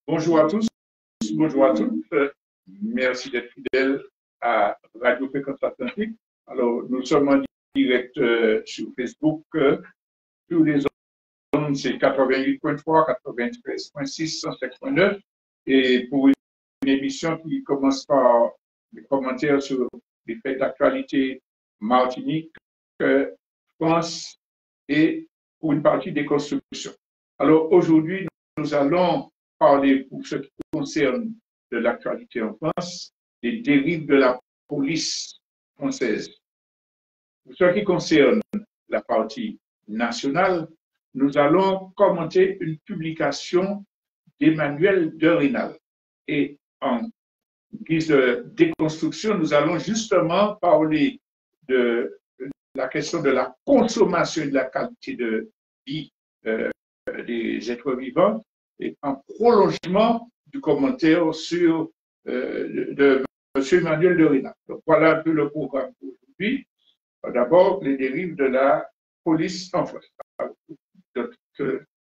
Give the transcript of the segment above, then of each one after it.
Bonjour à tous, bonjour à toutes. Merci d'être fidèles à Radio Fréquence Atlantique. Alors, nous sommes en direct sur Facebook. Tous les zones, c'est 88.3, 93.6, 107.9. Et pour une émission qui commence par des commentaires sur les faits d'actualité Martinique, France et pour une partie des constructions. Alors, aujourd'hui, nous allons parler, pour ce qui concerne de l'actualité en France, des dérives de la police française. Pour ce qui concerne la partie nationale, nous allons commenter une publication d'Emmanuel de Rênal. Et en guise de déconstruction, nous allons justement parler de la question de la consommation et de la qualité de vie des êtres vivants, et en prolongement du commentaire sur de M. Emmanuel de Rênal. Donc voilà un peu le programme pour aujourd'hui. D'abord, les dérives de la police en France.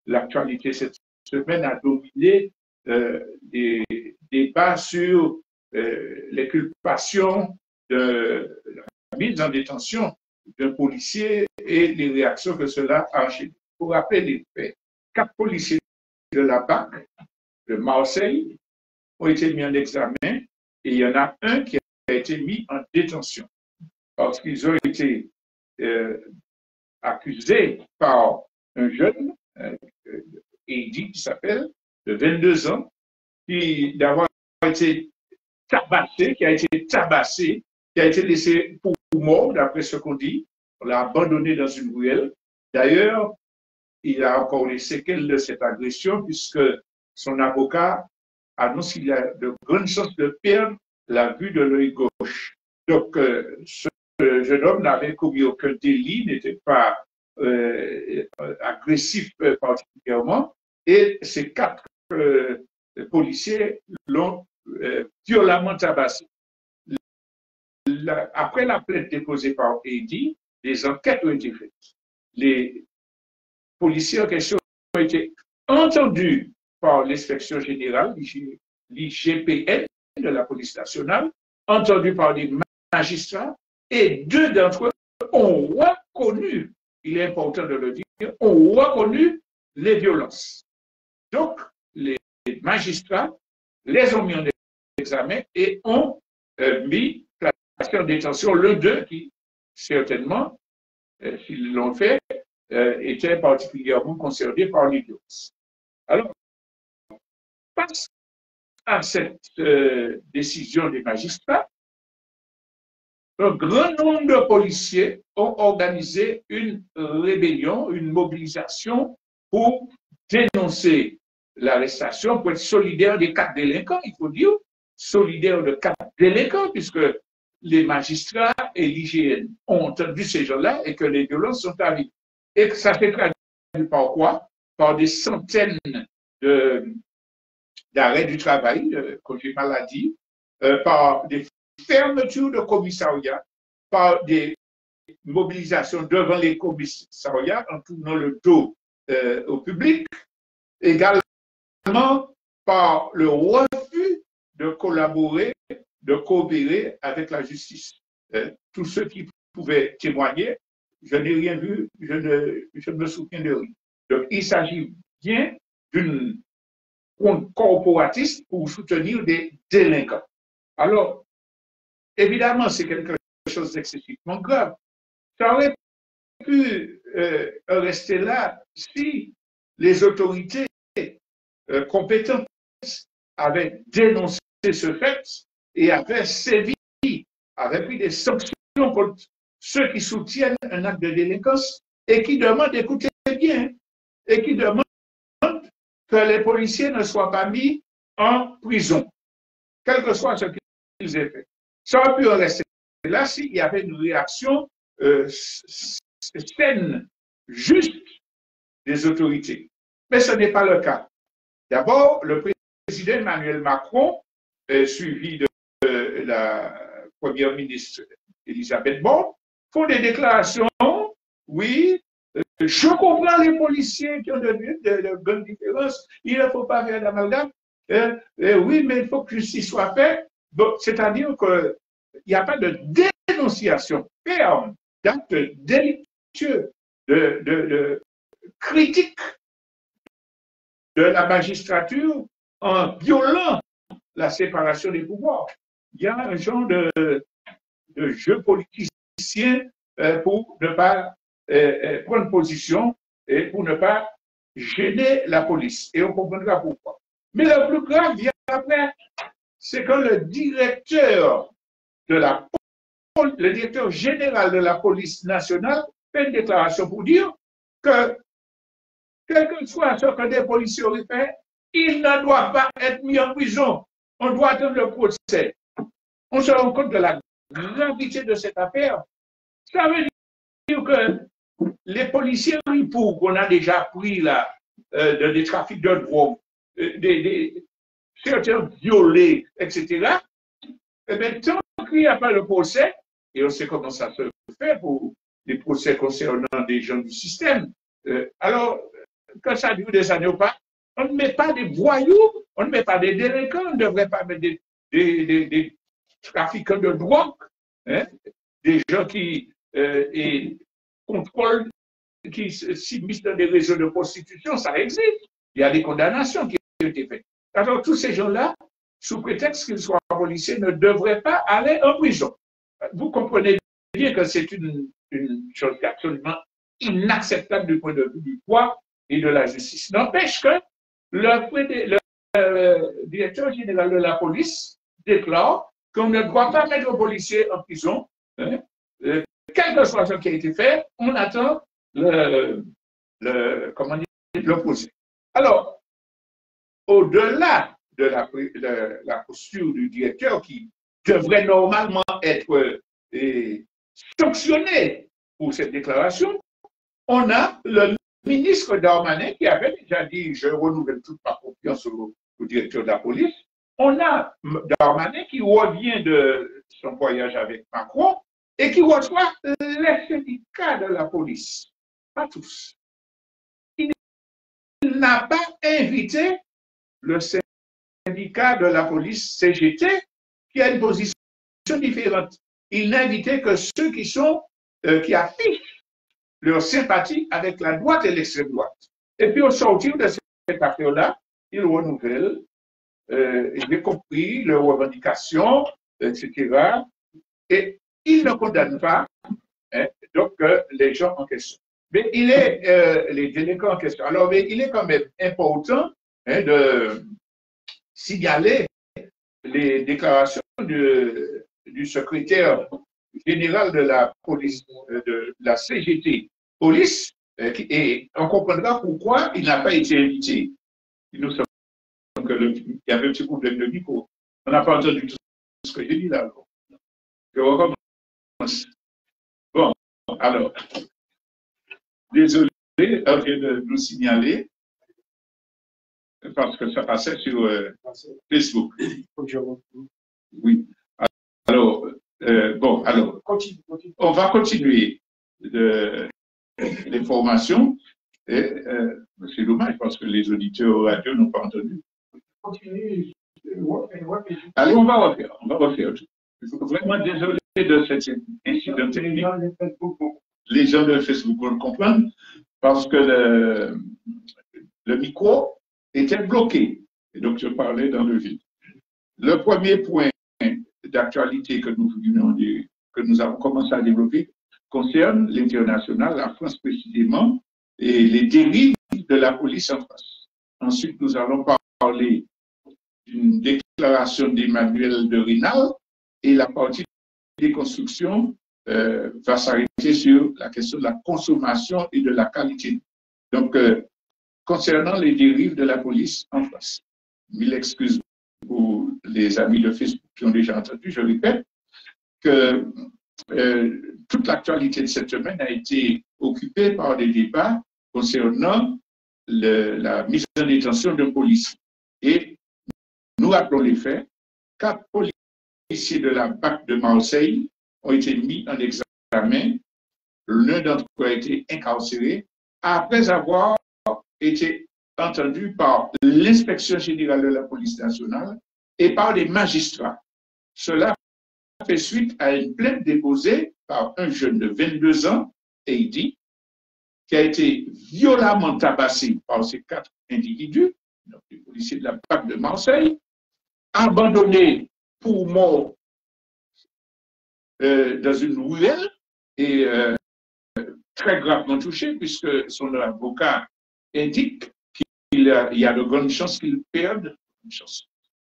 L'actualité cette semaine a dominé des débats sur les culpations de la mise en détention d'un policier et les réactions que cela a enchaîné. Pour rappeler les faits, 4 policiers de la BAC de Marseille ont été mis en examen et il y en a un qui a été mis en détention parce qu'ils ont été accusés par un jeune, Eddy, qui s'appelle, de 22 ans, d'avoir été tabassé, qui a été laissé pour mort, d'après ce qu'on dit. On l'a abandonné dans une ruelle. D'ailleurs, il a encore les séquelles de cette agression puisque son avocat annonce qu'il a de grandes chances de perdre la vue de l'œil gauche. Donc, ce jeune homme n'avait commis aucun délit, n'était pas agressif particulièrement, et ces 4 policiers l'ont violemment tabassé. Après la plainte déposée par Eddy, des enquêtes ont été faites. Les policiers en question ont été entendus par l'inspection générale, l'IGPN de la police nationale, entendus par des magistrats, et 2 d'entre eux ont reconnu, il est important de le dire, ont reconnu les violences. Donc, les magistrats les ont mis en examen et ont mis en détention l'un d'eux qui, certainement, s'ils l'ont fait, était particulièrement concerné par les violences. Alors, face à cette décision des magistrats, un grand nombre de policiers ont organisé une rébellion, une mobilisation pour dénoncer l'arrestation, pour être solidaire des 4 délinquants, il faut dire, solidaire de 4 délinquants, puisque les magistrats et l'IGN ont entendu ces gens-là et que les violences sont arrivées. Et que ça s'est traduit par quoi? Par des centaines d'arrêts du travail, congés maladie, par des fermetures de commissariats, par des mobilisations devant les commissariats en tournant le dos au public, également par le refus de collaborer, de coopérer avec la justice. Tous ceux qui pouvaient témoigner, je n'ai rien vu, je ne me souviens de rien. Donc, il s'agit bien d'une corporatiste pour soutenir des délinquants. Alors, évidemment, c'est quelque chose d'excessivement grave. Ça aurait pu rester là si les autorités compétentes avaient dénoncé ce fait et avaient sévi, avaient pris des sanctions contre ceux qui soutiennent un acte de délinquance et qui demandent, écoutez bien, et qui demandent que les policiers ne soient pas mis en prison, quel que soit ce qu'ils aient fait. Ça aurait pu rester là s'il y avait une réaction saine, juste des autorités. Mais ce n'est pas le cas. D'abord, le président Emmanuel Macron, suivi de la première ministre Elisabeth Borne, font des déclarations, oui, je comprends les policiers qui ont de bonnes différences, il ne faut pas faire d'amalgame, oui, mais il faut que justice soit faite. C'est-à-dire qu'il n'y a pas de dénonciation ferme d'actes délictueux, de critique de la magistrature en violant la séparation des pouvoirs. Il y a un genre de jeu politicien pour ne pas prendre position et pour ne pas gêner la police. Et on comprendra pourquoi. Mais le plus grave vient après, c'est que le directeur général de la police nationale fait une déclaration pour dire que quel que soit ce que des policiers auraient fait, ils ne doivent pas être mis en prison. On doit attendre le procès. On se rend compte de la gravité de cette affaire. Ça veut dire que les policiers, pour qu'on a déjà pris là, des trafics de drogue, certains violés, etc., eh bien, tant qu'il n'y a pas le procès, et on sait comment ça se fait pour les procès concernant des gens du système, alors, quand ça dure des années ou pas, on ne met pas des voyous, on ne met pas des délinquants, on ne devrait pas mettre des trafiquants de drogue, hein, des gens qui contrôlent, qui s'immiscent dans des réseaux de prostitution, ça existe. Il y a des condamnations qui ont été faites. Alors, tous ces gens-là, sous prétexte qu'ils soient policiers, ne devraient pas aller en prison. Vous comprenez bien que c'est une chose absolument inacceptable du point de vue du poids et de la justice. N'empêche que le directeur général de la police déclare qu'on ne doit pas mettre les policiers en prison. Hein, quel que soit ce qui a été fait, on attend le procès. Alors, au-delà de la posture du directeur qui devrait normalement être sanctionné pour cette déclaration, on a le ministre Darmanin qui avait déjà dit « je renouvelle toute ma confiance au directeur de la police ». On a Darmanin qui revient de son voyage avec Macron et qui reçoit les syndicats de la police. Pas tous. Il n'a pas invité le syndicat de la police CGT qui a une position différente. Il n'a invité que ceux qui affichent leur sympathie avec la droite et l'extrême droite. Et puis au sortir de cette affaire-là, il renouvelle, j'ai compris leurs revendications, etc. Et il ne condamne pas donc les gens en question. Mais il est les délinquants en question. Alors, mais il est quand même important de signaler les déclarations du secrétaire général de la police, de la CGT police, et on comprendra pourquoi il n'a pas été invité. Il nous semble qu'il y avait un petit problème de micro. On n'a pas entendu tout ce que j'ai dit là. Je recommence. Bon, alors, désolé, on vient de nous signaler, parce que ça passait sur Facebook. Oui. Alors, bon, alors, on va continuer l'information. C'est dommage parce que les auditeurs radio n'ont pas entendu. Allez, on va refaire. Je suis vraiment désolé de cet incident technique. Les gens de Facebook vont le comprendre parce que le micro était bloqué. Et donc, je parlais dans le vide. Le premier point d'actualité que nous avons commencé à développer concerne l'international, la France précisément, et les dérives de la police en France. Ensuite, nous allons parler d'une déclaration d'Emmanuel de Rênal et la partie des constructions va s'arrêter sur la question de la consommation et de la qualité. Donc, concernant les dérives de la police en France, mille excuses pour les amis de Facebook qui ont déjà entendu, je répète que toute l'actualité de cette semaine a été occupée par des débats concernant la mise en détention d'un policier. Et nous rappelons les faits, 4 policiers de la BAC de Marseille ont été mis en examen. L'un d'entre eux a été incarcéré après avoir été entendu par l'inspection générale de la police nationale et par des magistrats. Cela fait suite à une plainte déposée par un jeune de 22 ans, Heidi, qui a été violemment tabassé par ces 4 individus, donc les policiers de la BAC de Marseille, abandonné pour mort dans une ruelle et très gravement touché puisque son avocat indique qu'il y a de grandes chances qu'il perde,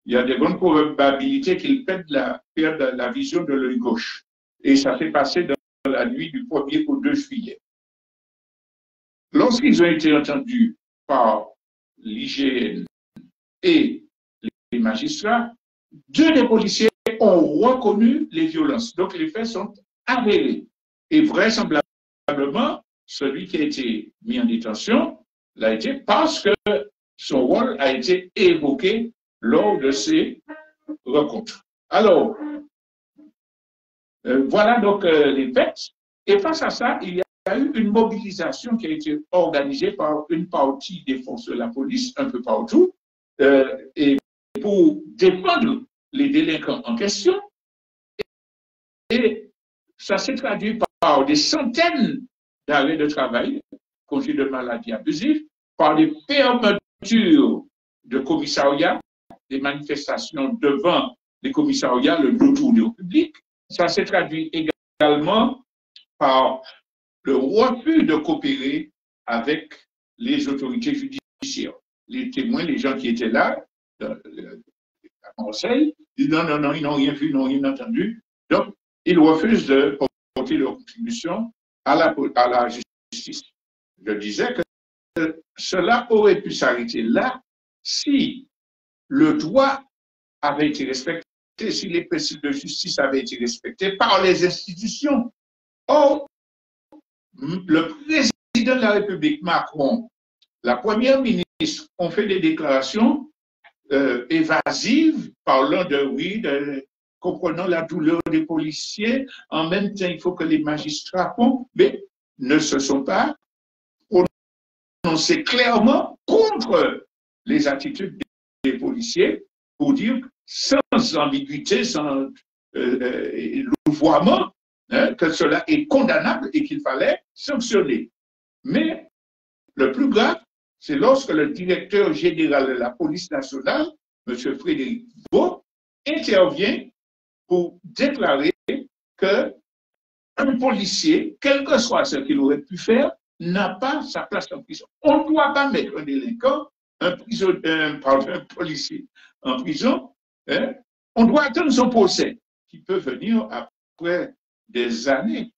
il y a de grandes probabilités qu'il perde la vision de l'œil gauche. Et ça s'est passé dans la nuit du 1er au 2 juillet. Lorsqu'ils ont été entendus par l'IGN et les magistrats, 2 des policiers ont reconnu les violences. Donc les faits sont avérés. Et vraisemblablement, celui qui a été mis en détention l'a été parce que son rôle a été évoqué lors de ces rencontres. Alors, voilà donc les faits. Et face à ça, il y a eu une mobilisation qui a été organisée par une partie des forces de la police un peu partout et pour défendre les délinquants en question. Et ça s'est traduit par des centaines d'arrêts de travail, congés de maladie abusive, par des fermetures de commissariats, des manifestations devant les commissariats, le dos tourné au public. Ça s'est traduit également par le refus de coopérer avec les autorités judiciaires. Les témoins, les gens qui étaient là, à Marseille, disent non, ils n'ont rien vu, ils n'ont rien entendu. Donc, ils refusent de porter leur contribution à la justice. Je disais que cela aurait pu s'arrêter là si le droit avait été respecté, si les principes de justice avaient été respectés par les institutions. Or, le président de la République, Macron, la première ministre ont fait des déclarations évasives, parlant comprenant la douleur des policiers. En même temps, il faut que les magistrats font, mais ne se sont pas prononcés clairement contre les attitudes des policiers pour dire sans ambiguïté, sans louvoiement, que cela est condamnable et qu'il fallait sanctionner. Mais le plus grave, c'est lorsque le directeur général de la police nationale, M. Frédéric Beau, intervient pour déclarer qu'un policier, quel que soit ce qu'il aurait pu faire, n'a pas sa place en prison. On ne doit pas mettre un délinquant, un policier en prison. On doit attendre son procès, qui peut venir après des années,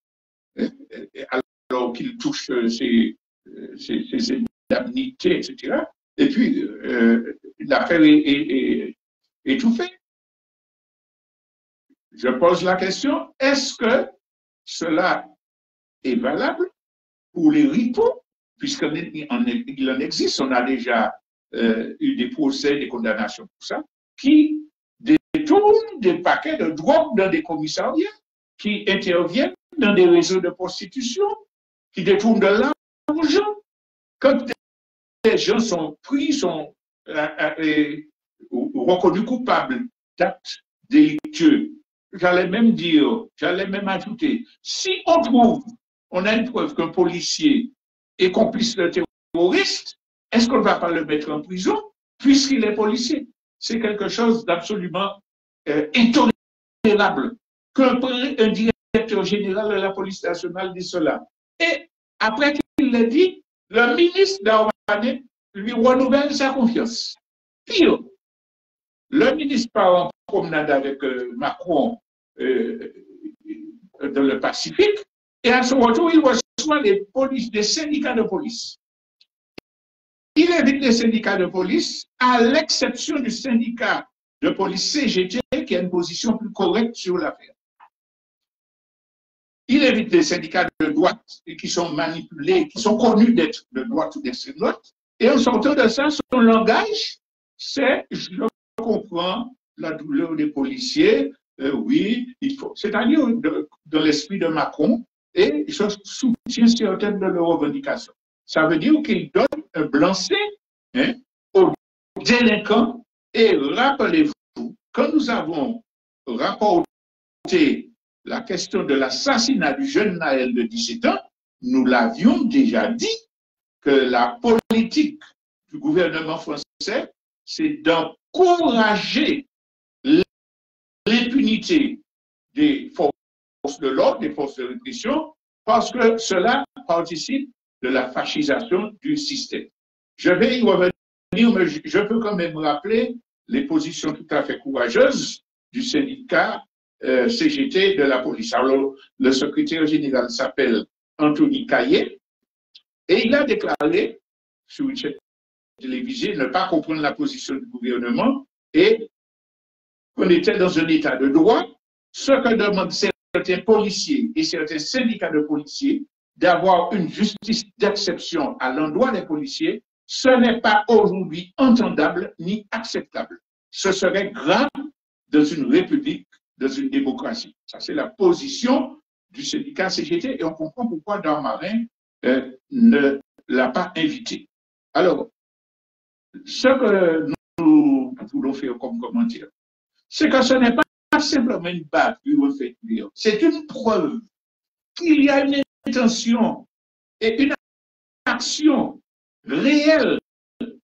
alors qu'il touche ses indemnités, etc. Et puis, l'affaire est étouffée. Je pose la question, est-ce que cela est valable pour les ripos, puisqu'il en existe, on a déjà eu des procès, des condamnations pour ça, qui détournent des paquets de drogue dans des commissariats, qui interviennent dans des réseaux de prostitution, qui détournent de l'argent. Quand des gens sont pris, sont reconnus coupables d'actes délictueux, j'allais même ajouter, si on a une preuve qu'un policier est complice de terroriste, est-ce qu'on ne va pas le mettre en prison puisqu'il est policier? C'est quelque chose d'absolument intolérable qu'un directeur général de la police nationale dit cela. Et après qu'il l'ait dit, le ministre Darmanin lui renouvelle sa confiance. Pire, le ministre part en promenade avec Macron dans le Pacifique, et à son retour, il reçoit des syndicats de police. Il invite les syndicats de police, à l'exception du syndicat de police CGT, qui a une position plus correcte sur l'affaire. Il invite les syndicats de droite qui sont manipulés, qui sont connus d'être de droite ou d'extrême droite, et en sortant de ça, son langage, c'est « je comprends la douleur des policiers, oui, il faut ». C'est-à-dire dans l'esprit de Macron, et je soutiens certaines de leurs revendications. Ça veut dire qu'il donne un blanc-seing aux délinquants. Et rappelez-vous, quand nous avons rapporté la question de l'assassinat du jeune Naël de 17 ans, nous l'avions déjà dit que la politique du gouvernement français, c'est d'encourager l'impunité des forces de l'ordre, des forces de répression, parce que cela participe de la fascisation du système. Je vais y revenir, mais je peux quand même rappeler les positions tout à fait courageuses du syndicat CGT de la police. Alors, le secrétaire général s'appelle Anthony Caillé, et il a déclaré sur une chaîne télévisée ne pas comprendre la position du gouvernement et qu'on était dans un état de droit, ce que demandent certains policiers et certains syndicats de policiers, d'avoir une justice d'exception à l'endroit des policiers, ce n'est pas aujourd'hui entendable ni acceptable. Ce serait grave dans une république, dans une démocratie. Ça, c'est la position du syndicat CGT et on comprend pourquoi Darmanin ne l'a pas invité. Alors, ce que nous voulons faire comme commentaire, c'est que ce n'est pas simplement une bavure ou un fait divers, c'est une preuve qu'il y a une intention et une action réelle,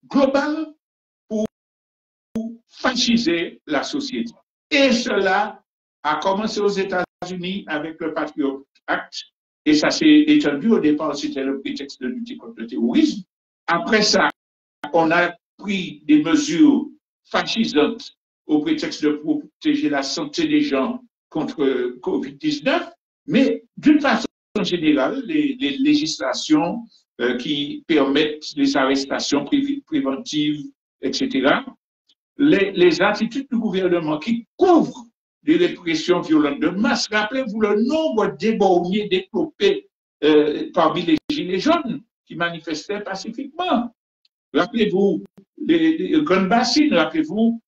globale, pour fasciser la société. Et cela a commencé aux États-Unis avec le Patriot Act, et ça s'est étendu. Au départ, c'était le prétexte de lutter contre le terrorisme. Après ça, on a pris des mesures fascisantes au prétexte de protéger la santé des gens contre Covid-19, mais d'une façon générale, les législations qui permettent les arrestations préventives, etc., les attitudes du gouvernement qui couvrent des répressions violentes de masse. Rappelez-vous le nombre d'éborgnés développés parmi les gilets jaunes qui manifestaient pacifiquement. Rappelez-vous les grandes bassines, rappelez-vous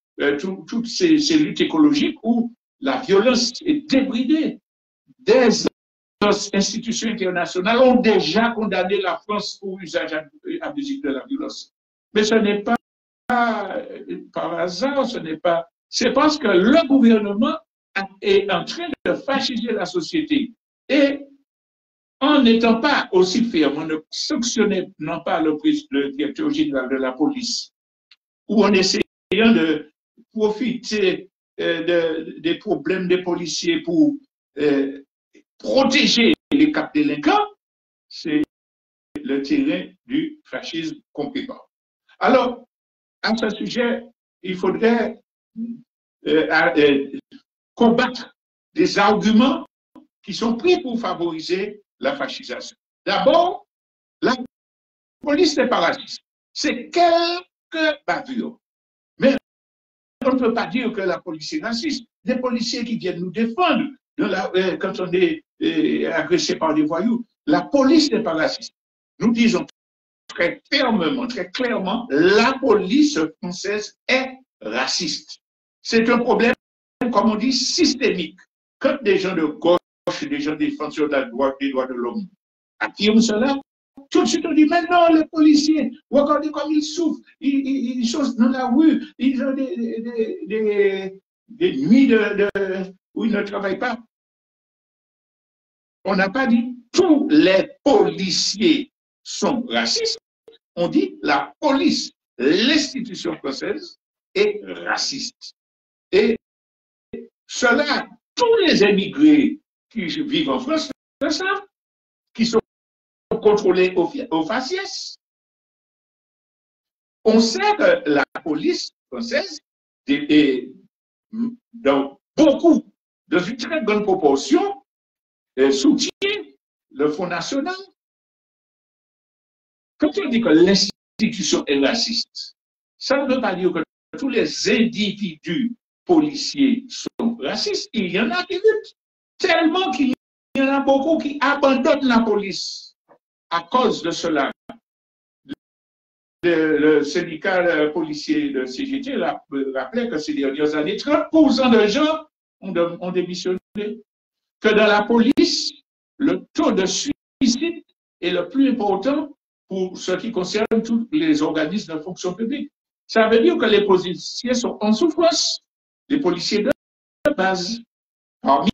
toutes ces luttes écologiques où la violence est débridée. Des institutions internationales ont déjà condamné la France pour usage abusif de la violence. Mais ce n'est pas par hasard, c'est parce que le gouvernement est en train de fasciser la société. Et en n'étant pas aussi ferme, en ne sanctionnant pas le directeur général de la police, ou en essayant de profiter des problèmes des policiers pour protéger les cap délinquants, c'est le terrain du fascisme qu'on prépare. Alors, à ce sujet, il faudrait combattre des arguments qui sont pris pour favoriser la fascisation. D'abord, la police n'est pas raciste. C'est quelques bavures. Mais on ne peut pas dire que la police est raciste. Des policiers qui viennent nous défendre quand on est agressé par des voyous. La police n'est pas raciste. Nous disons très fermement, très clairement, la police française est raciste. C'est un problème, comme on dit, systémique. Quand des gens de gauche, des gens défenseurs des droits de l'homme affirment cela, tout de suite on dit, mais non, les policiers, regardez comme ils souffrent, ils sont dans la rue, ils ont des nuits où ils ne travaillent pas. On n'a pas dit tous les policiers sont racistes. On dit la police, l'institution française est raciste. Et cela, tous les émigrés qui vivent en France le savent, qui sont contrôlés au faciès. On sait que la police française est dans une très bonne proportion, soutient le Front National. Quand on dit que l'institution est raciste, ça ne veut pas dire que tous les individus policiers sont racistes. Il y en a qui luttent, tellement qu'il y en a beaucoup qui abandonnent la police à cause de cela. Le syndicat policier de CGT rappelait que ces dernières années, 30% de gens ont démissionné. Que dans la police, le taux de suicide est le plus important pour ce qui concerne tous les organismes de fonction publique. Ça veut dire que les policiers sont en souffrance, les policiers de base. Parmi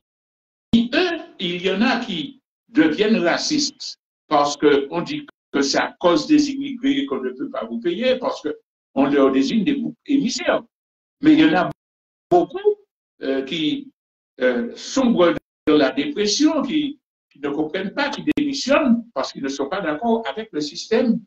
eux, il y en a qui deviennent racistes parce qu'on dit que c'est à cause des immigrés qu'on ne peut pas vous payer, parce qu'on leur désigne des groupes émissaires. Mais il y en a beaucoup qui sombrent dans la dépression, qui ne comprennent pas, qui démissionnent parce qu'ils ne sont pas d'accord avec le système,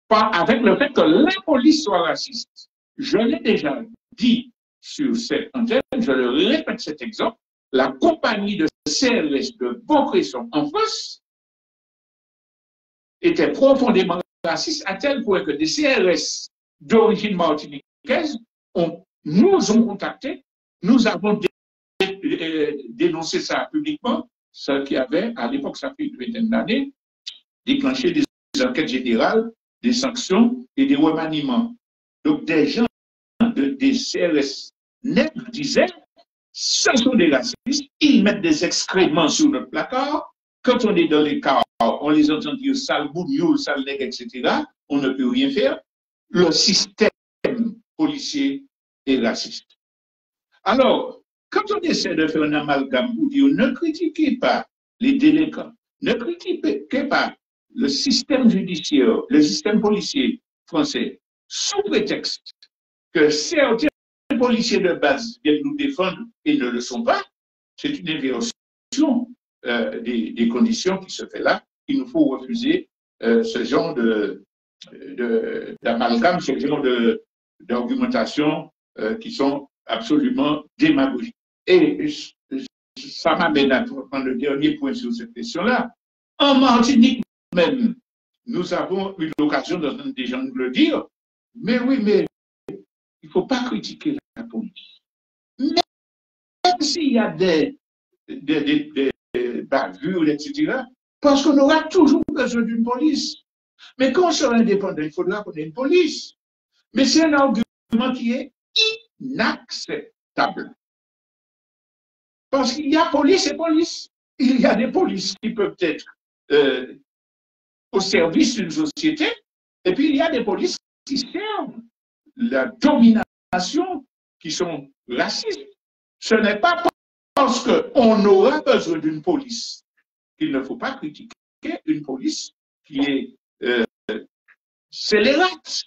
pas avec le fait que la police soit raciste. Je l'ai déjà dit sur cette antenne, je le répète cet exemple, la compagnie de CRS de Beaucresson en France était profondément raciste à tel point que des CRS d'origine martiniquaise nous ont contactés, nous avons dénoncé ça publiquement, ce qui avait, à l'époque, ça fait une vingtaine d'années, déclenché des enquêtes générales, des sanctions et des remaniements. Donc, des gens des CRS nets disaient, ce sont des racistes, ils mettent des excréments sur notre placard. Quand on est dans les cars, on les entend dire sale bougnoule, sale nègre, etc. On ne peut rien faire. Le système policier est raciste. Alors, quand on essaie de faire un amalgame pour dire ne critiquez pas les délinquants, ne critiquez pas le système judiciaire, le système policier français, sous prétexte que certains policiers de base viennent nous défendre et ne le sont pas, c'est une inversion des conditions qui se fait là. Il nous faut refuser ce genre d'amalgame, ce genre d'argumentation qui sont absolument démagogiques. Et ça m'amène à prendre le dernier point sur cette question-là. En Martinique même, nous avons eu l'occasion d'entendre des gens nous le dire, mais oui, mais il ne faut pas critiquer la police. Même s'il y a des bavures, etc., parce qu'on aura toujours besoin d'une police. Mais quand on sera indépendant, il faudra qu'on ait une police. Mais c'est un argument qui est inacceptable. Parce qu'il y a police et police. Il y a des polices qui peuvent être au service d'une société, et puis il y a des polices qui servent la domination, qui sont racistes. Ce n'est pas parce qu'on aura besoin d'une police qu'il ne faut pas critiquer une police qui est scélérate,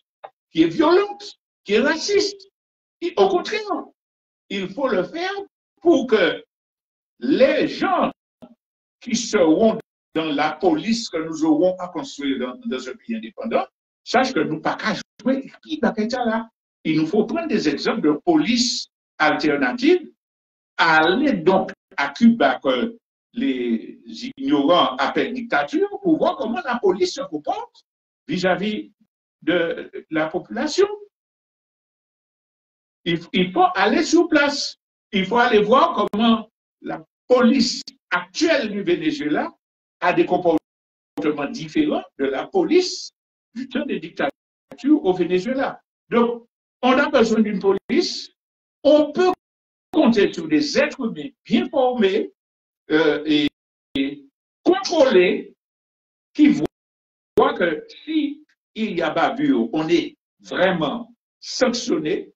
qui est violente, qui est raciste. Et au contraire, il faut le faire pour que les gens qui seront dans la police que nous aurons à construire dans un pays indépendant sachent que nous ne pouvons pas jouer là. Il nous faut prendre des exemples de police alternative, aller donc à Cuba, que les ignorants appellent dictature, pour voir comment la police se comporte vis-à-vis de la population. Il faut aller sur place. Il faut aller voir comment la police actuelle du Venezuela a des comportements différents de la police du temps des dictatures au Venezuela. Donc, on a besoin d'une police. On peut compter sur des êtres humains bien formés et contrôlés qui voient que si il y a bavure, on est vraiment sanctionné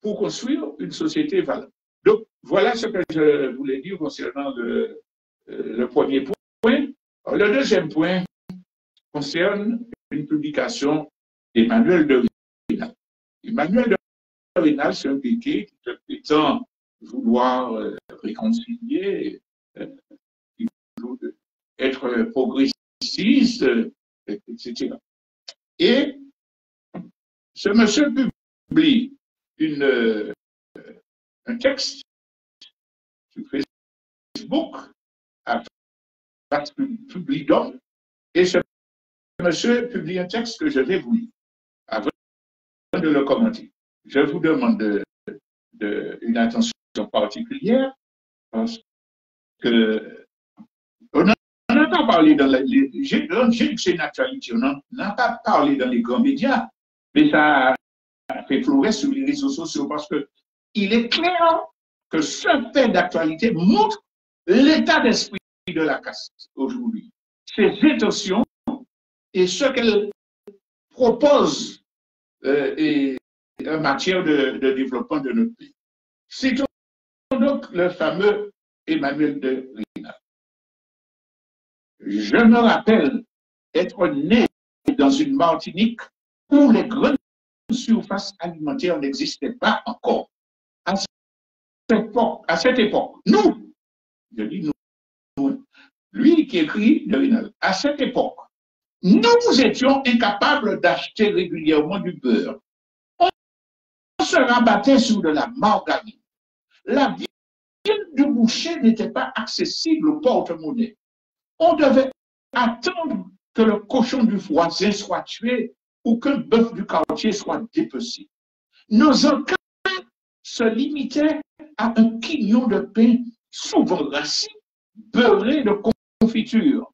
pour construire une société valable. Donc, voilà ce que je voulais dire concernant le premier point. Alors, le deuxième point concerne une publication d'Emmanuel de Rhinal. Emmanuel de Rhinal s'est impliqué, qui prétend vouloir réconcilier, être progressiste, etc. Et ce monsieur publie un texte sur Facebook, à publie donc, et ce monsieur publie un texte que je vais vous lire avant de le commenter. Je vous demande une attention particulière parce que on n'a pas parlé dans j'ai dit que c'est une actualité, on n'a pas parlé dans les grands médias, mais ça a fait fleurir sur les réseaux sociaux parce que il est clair que ce fait d'actualité montre l'état d'esprit de la caste aujourd'hui, ses intentions et ce qu'elle propose en matière de développement de notre pays. C'est donc le fameux Emmanuel de Rhinal. Je me rappelle être né dans une Martinique où les grandes surfaces alimentaires n'existaient pas encore. À cette époque, nous, je dis nous, lui qui écrit de Rhinal, à cette époque, nous étions incapables d'acheter régulièrement du beurre. On se rabattait sur de la margarine. La ville du boucher n'était pas accessible au porte-monnaie. On devait attendre que le cochon du voisin soit tué ou que le bœuf du quartier soit dépecé. Nos encas se limitaient à un quignon de pain souvent rassis, beurré de confiture.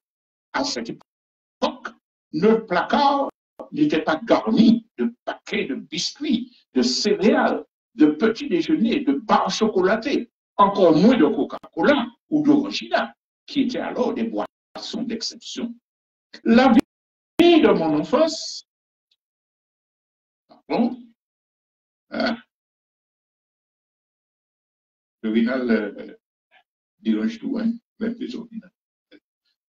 À cette époque, nos placards n'étaient pas garnis de paquets de biscuits, de céréales, de petits déjeuners, de barres chocolatées, encore moins de Coca-Cola ou d'Orangina, qui étaient alors des boissons d'exception. La vie de mon enfance, pardon, le Rhinal dérange tout, hein, même les ordinateurs.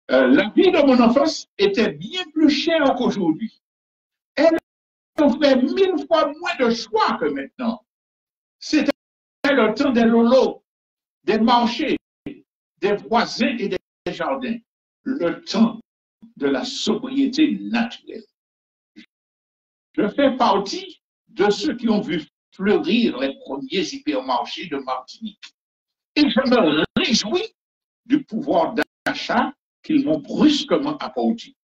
La vie de mon enfance était bien plus chère qu'aujourd'hui. Elle offrait 1000 fois moins de choix que maintenant. C'était le temps des lolos, des marchés, des voisins et des jardins. Le temps de la sobriété naturelle. Je fais partie de ceux qui ont vu fleurir les premiers hypermarchés de Martinique. Et je me réjouis du pouvoir d'achat qu'ils m'ont brusquement apporté.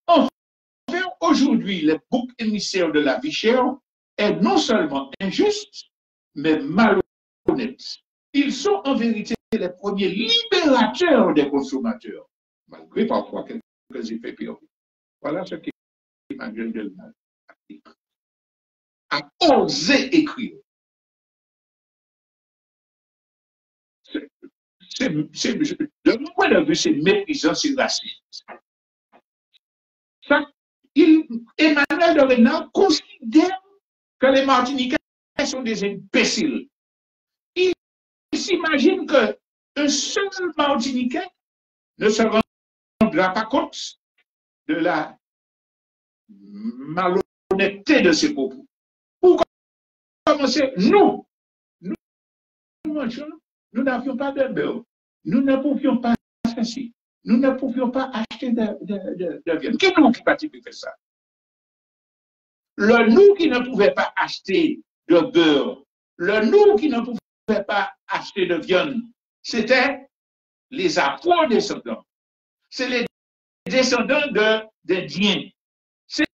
Enfin, aujourd'hui, les boucs émissaires de la vie chère est non seulement injuste, mais malhonnête. Ils sont en vérité les premiers libérateurs des consommateurs, malgré parfois quelques effets périodiques. Voilà ce qu'Emmanuel de Rhinal a osé écrire. De mon point de vue, c'est méprisant, c'est raciste. Emmanuel de Rhinal considère que les Martiniquais sont des imbéciles. Il s'imagine qu'un seul Martiniquais ne se rendra pas compte de la malhonnêteté de ses propos. Pour commencer, nous n'avions pas de beurre. Nous ne pouvions pas faire ci. Nous ne pouvions pas acheter de viande. Qui nous qui fait ça? Le nous qui ne pouvait pas acheter de beurre, le nous qui ne pouvait pas acheter de viande, c'était les afro-descendants. C'est les descendants d'Indiens. C'est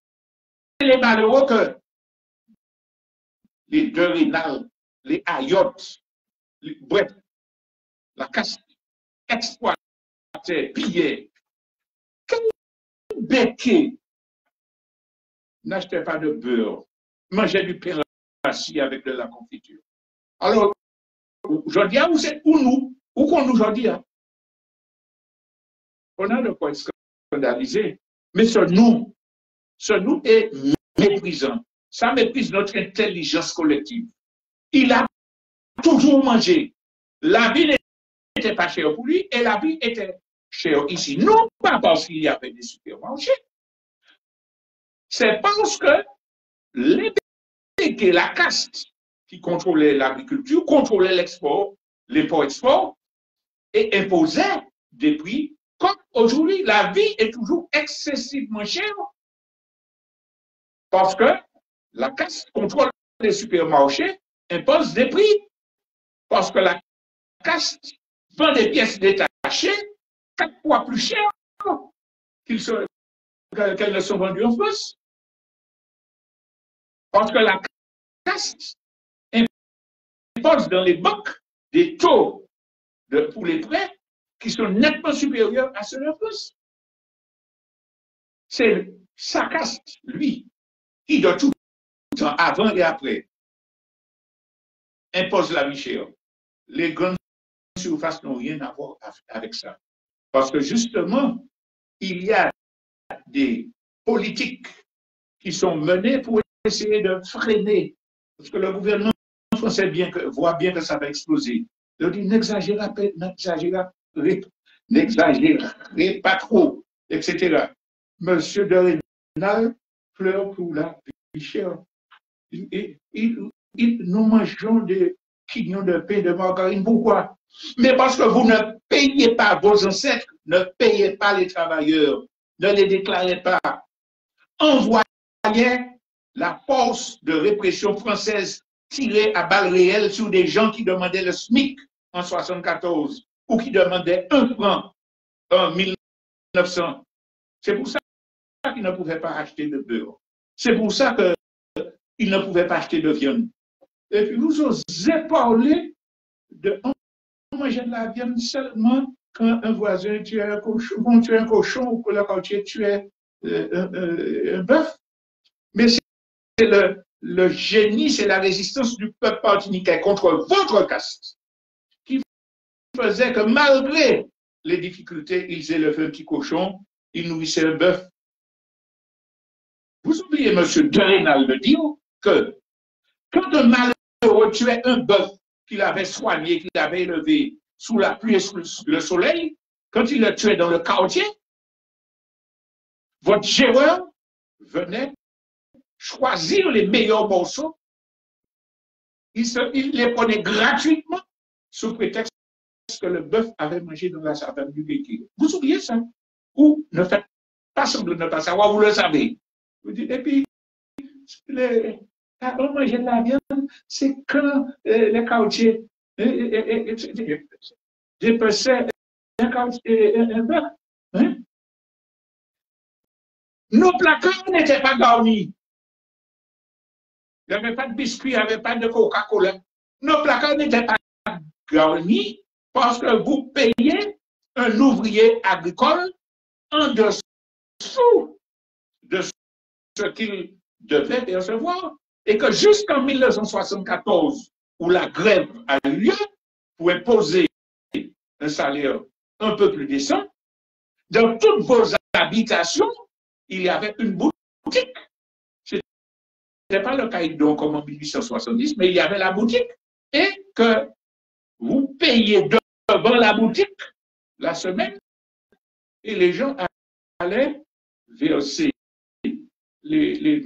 les malheureux que les deux rénales, les ayottes, bref, la caste exploitait, pillait. Quel béquet n'achetait pas de beurre, mangeait du pain rassis avec de la confiture. Alors, aujourd'hui, où qu'on nous aujourd'hui, on a de quoi être scandalisé. Mais ce nous est méprisant. Ça méprise notre intelligence collective. Il a toujours mangé. La vie n'était pas chère pour lui et la vie était chère ici. Non pas parce qu'il y avait des supermarchés. C'est parce que les béquets, la caste qui contrôlait l'agriculture, contrôlait l'export, l'import-export et imposait des prix. Comme aujourd'hui, la vie est toujours excessivement chère parce que la caste contrôle les supermarchés, impose des prix parce que la caste vend des pièces détachées 4 fois plus chères qu'elles ne sont vendues en France. Parce que la caste impose dans les banques des taux pour les prêts qui sont nettement supérieurs à ceux de France. C'est sa caste, lui, qui de tout temps, avant et après, impose la vie chère. Les grandes surfaces n'ont rien à voir avec ça. Parce que justement, il y a des politiques qui sont menées pour essayer de freiner. Parce que le gouvernement français voit bien que ça va exploser. Il dit n'exagérez pas trop, etc. Monsieur de Rênal pleure pour la vie chère. Nous mangeons des quignons de pain de margarine. Pourquoi? Mais parce que vous ne payez pas vos ancêtres, ne payez pas les travailleurs, ne les déclarez pas. Envoyez la force de répression française tirée à balles réelles sur des gens qui demandaient le SMIC en 1974 ou qui demandaient 1 franc en 1900. C'est pour ça qu'ils ne pouvaient pas acheter de beurre. C'est pour ça qu'ils ne pouvaient pas acheter de viande. Et puis vous osez parler de manger de la viande seulement quand un voisin tue un cochon ou que le quartier tue un bœuf. Mais c'est le génie, c'est la résistance du peuple martiniquais contre votre caste qui faisait que malgré les difficultés, ils élevaient un petit cochon, ils nourrissaient un bœuf. Vous oubliez, M. de Rênal, de dire que quand un malheureux tuait un bœuf qu'il avait soigné, qu'il avait élevé sous la pluie et sous le soleil, quand il le tuait dans le quartier, votre géreur venait choisir les meilleurs morceaux. Il les prenait gratuitement sous prétexte que le bœuf avait mangé dans la savane du béquet. Vous oubliez ça? Ou ne faites pas semblant de ne pas savoir, vous le savez. Vous dites, et puis, on mangeait de la viande, c'est quand les quartiers dépeçaient un bœuf. Hein? Nos placards n'étaient pas garnis. Il n'y avait pas de biscuits, il n'y avait pas de Coca-Cola. Nos placards n'étaient pas garnis parce que vous payez un ouvrier agricole en dessous de ce qu'il devait percevoir. Et que jusqu'en 1974, où la grève a eu lieu pour imposer un salaire un peu plus décent, dans toutes vos habitations, il y avait une boutique. Ce n'était pas le caïdon comme en 1870, mais il y avait la boutique. Et que vous payez devant la boutique la semaine et les gens allaient verser le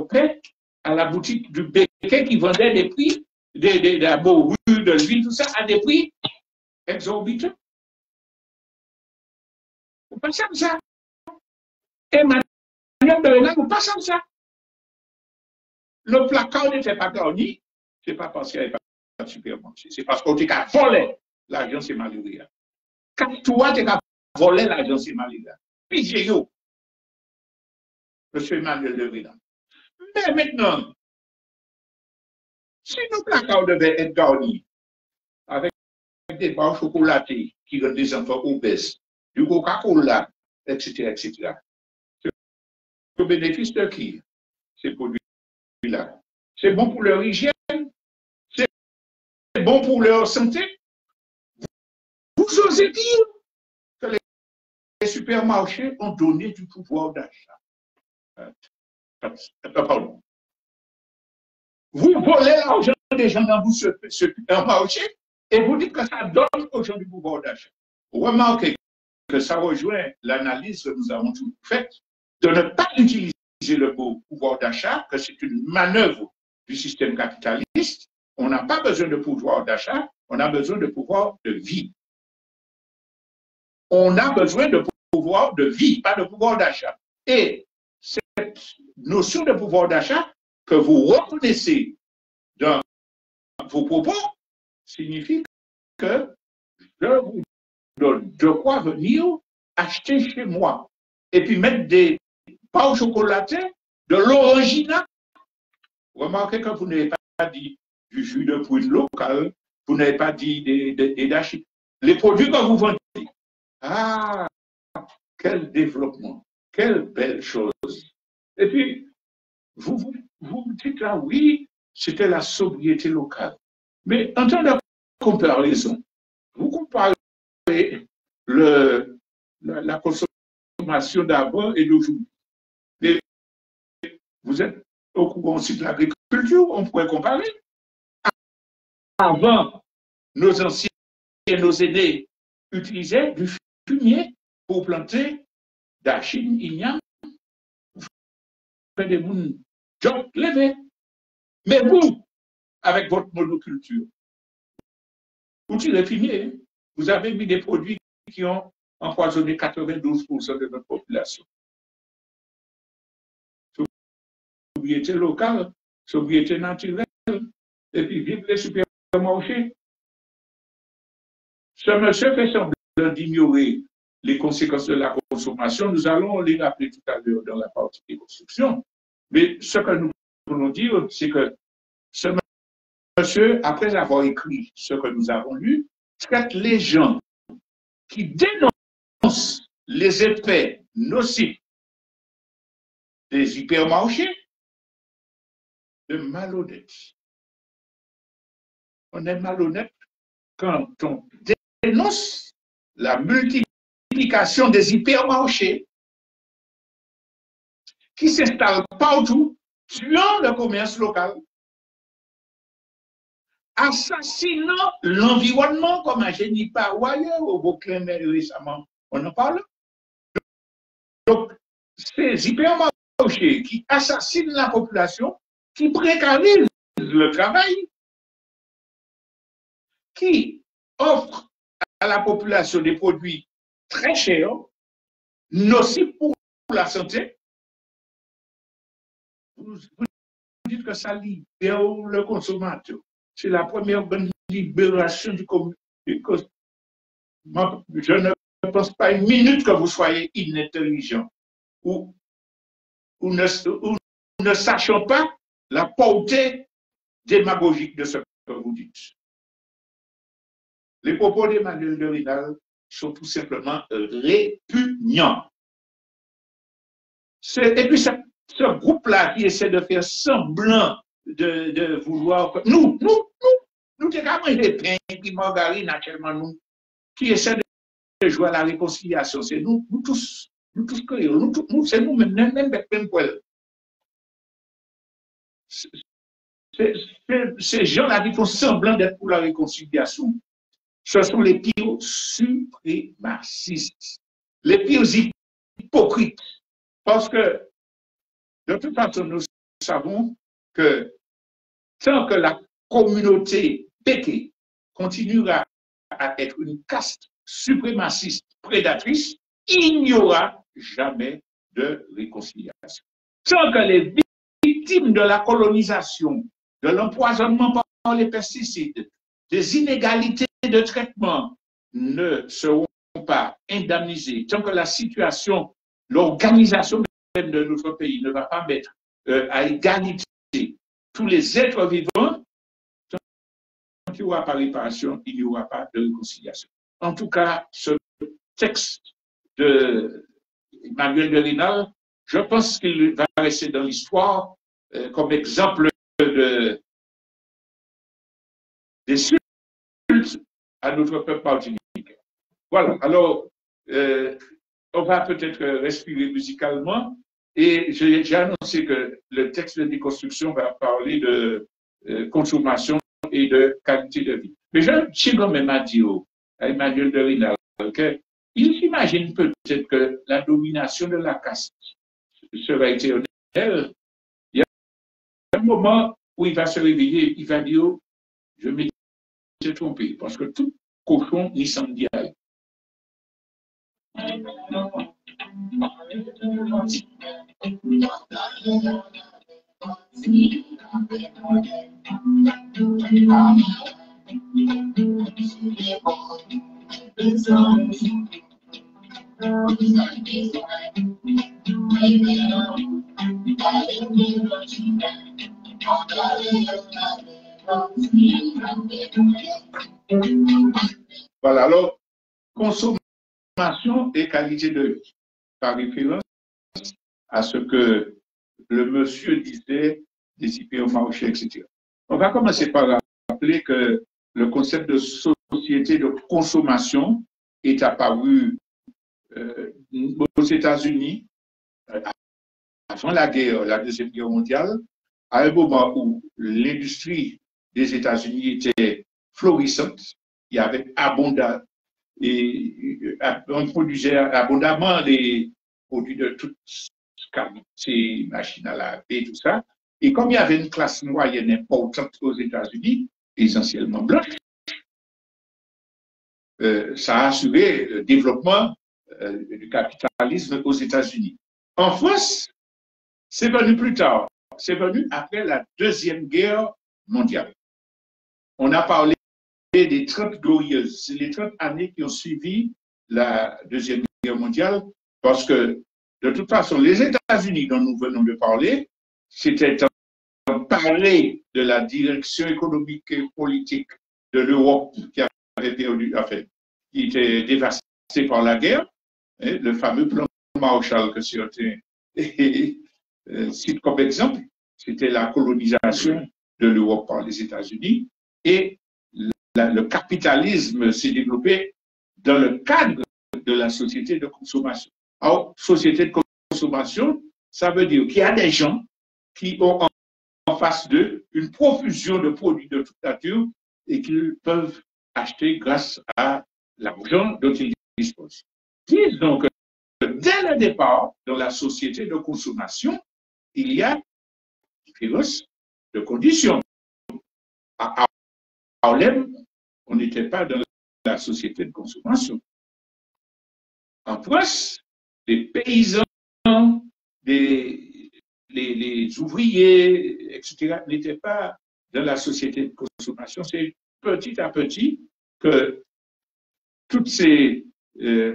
pain à la boutique du béquet qui vendait des prix, de la morue, de l'huile, tout ça, à des prix exorbitants. Vous passez comme ça. Et Madame de Rênal, vous passez comme ça. Le placard n'était pas garni, c'est pas parce qu'il n'y avait supermarché. C'est parce que tu as volé l'argent, c'est malheureux. Quand toi, tu as volé l'argent, c'est malheureux. Puis j'ai eu, M. Emmanuel de Vrina. Mais maintenant, si nos placards devaient être garnis avec des barres chocolatées qui rendent des enfants obèses, du Coca-Cola, etc., etc., le bénéfice de qui ces produits-là? C'est bon pour leur hygiène? C'est bon pour leur santé? Vous osez dire que les supermarchés ont donné du pouvoir d'achat. Pardon. Vous volez l'argent des gens dans ce supermarché et vous dites que ça donne aux gens du pouvoir d'achat. Remarquez que ça rejoint l'analyse que nous avons tous faite de ne pas utiliser le mot pouvoir d'achat, que c'est une manœuvre du système capitaliste. On n'a pas besoin de pouvoir d'achat, on a besoin de pouvoir de vie. On a besoin de pouvoir de vie, pas de pouvoir d'achat. Et cette notion de pouvoir d'achat que vous reconnaissez dans vos propos signifie que je vous donne de quoi venir acheter chez moi et puis mettre des pains chocolatés, de l'orangina. Remarquez que vous n'avez pas dit du jus de fruits local, vous n'avez pas dit des dachis. Les produits que vous vendez. Ah, quel développement, quelle belle chose. Et puis, vous me dites là, oui, c'était la sobriété locale. Mais en temps de comparaison, vous comparez la consommation d'avant et d'aujourd'hui. Vous êtes au courant aussi de l'agriculture, on pourrait comparer. Avant, nos anciens et nos aînés utilisaient du fumier pour planter d'achine, igname, des mouns, job levé. Mais vous, avec votre monoculture, vous tirez fumier, vous avez mis des produits qui ont empoisonné 92% de notre population. Sobriété locale, sobriété naturelle, et puis vive les supermarchés. Ce monsieur fait semblant d'ignorer les conséquences de la consommation. Nous allons les rappeler tout à l'heure dans la partie des constructions. Mais ce que nous voulons dire, c'est que ce monsieur, après avoir écrit ce que nous avons lu, traite les gens qui dénoncent les effets nocifs des hypermarchés de malhonnêtes. On est malhonnête quand on dénonce la multiplication des hypermarchés qui s'installent partout, tuant le commerce local, assassinant l'environnement, comme à Génipa ou ailleurs, au Vauclin récemment, on en parle. Donc, ces hypermarchés qui assassinent la population, qui précarisent le travail, qui offrent à la population des produits très chers, nocifs pour la santé, vous dites que ça libère le consommateur. C'est la première bonne libération du commerce. Je ne pense pas une minute que vous soyez inintelligent ou ne sachant pas la portée démagogique de ce que vous dites. Les propos d'Emmanuel de Rinal sont tout simplement répugnants. Et puis ce groupe-là qui essaie de faire semblant de vouloir... Nous, t'es quand même des pains qui margarine actuellement, nous, qui essaient de jouer à la réconciliation. C'est nous tous créoles, c'est nous-mêmes, même poil. Ces gens-là qui font semblant d'être pour la réconciliation, ce sont les pires suprémacistes, les pires hypocrites. Parce que, de toute façon, nous savons que tant que la communauté péquée continuera à être une caste suprémaciste prédatrice, il n'y aura jamais de réconciliation. Tant que les victimes de la colonisation, de l'empoisonnement par les pesticides, des inégalités de traitement ne seront pas indemnisées tant que la situation, l'organisation même de notre pays ne va pas mettre à égalité tous les êtres vivants, tant qu'il n'y aura pas réparation, il n'y aura pas de réconciliation. En tout cas, ce texte de Emmanuel de Rênal, je pense qu'il va rester dans l'histoire comme exemple des insultes à notre peuple martiniquais. Voilà, alors, on va peut-être respirer musicalement et j'ai annoncé que le texte de déconstruction va parler de consommation et de qualité de vie. Mais je tiens quand même à dire à Emmanuel de Rênal qu'il s'imagine peut-être que la domination de la caste sera éternelle. Il y a un moment où il va se réveiller, il va dire, je m'étais trompé, parce que tout cochon n'y s'en dit. Voilà, alors, consommation et qualité de vie, par référence à ce que le monsieur disait des hypermarchés, etc. On va commencer par rappeler que le concept de société de consommation est apparu aux États-Unis avant la guerre, la Deuxième Guerre mondiale, à un moment où l'industrie des États-Unis était florissante, il y avait abondant, et on produisait abondamment des produits de toutes qualités, machines à laver, tout ça. Et comme il y avait une classe moyenne importante aux États-Unis, essentiellement blanche, ça a assuré le développement du capitalisme aux États-Unis. En France, c'est venu plus tard. C'est venu après la Deuxième Guerre mondiale. On a parlé des 30 glorieuses. C'est les 30 années qui ont suivi la Deuxième Guerre mondiale, parce que, de toute façon, les États-Unis dont nous venons de parler, c'était parler de la direction économique et politique de l'Europe qui avait perdu, enfin, qui était dévastée par la guerre, hein, le fameux plan Marshall que certains citent comme exemple, c'était la colonisation de l'Europe par les États-Unis, et le capitalisme s'est développé dans le cadre de la société de consommation. Alors, société de consommation, ça veut dire qu'il y a des gens qui ont en face d'eux une profusion de produits de toute nature et qu'ils peuvent acheter grâce à l'argent dont ils disposent. Disons que dès le départ, dans la société de consommation, il y a différence de conditions. À Harlem, on n'était pas dans la société de consommation. En France, les paysans, les ouvriers, etc., n'étaient pas dans la société de consommation. C'est petit à petit que toutes ces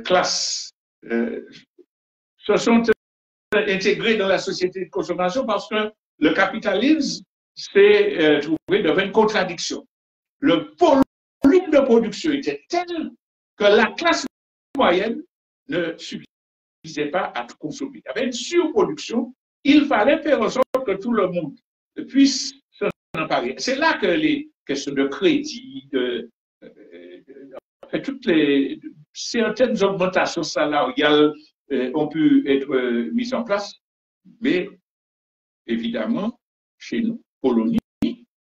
classes se sont intégrées dans la société de consommation parce que le capitalisme s'est trouvé devant une contradiction. Le volume de production était tel que la classe moyenne ne suffisait pas à tout consommer. Il y avait une surproduction. Il fallait faire en sorte que tout le monde puisse s'en emparer. C'est là que les questions de crédit, certaines augmentations salariales ont pu être mises en place. Mais évidemment, chez nous, Polonie,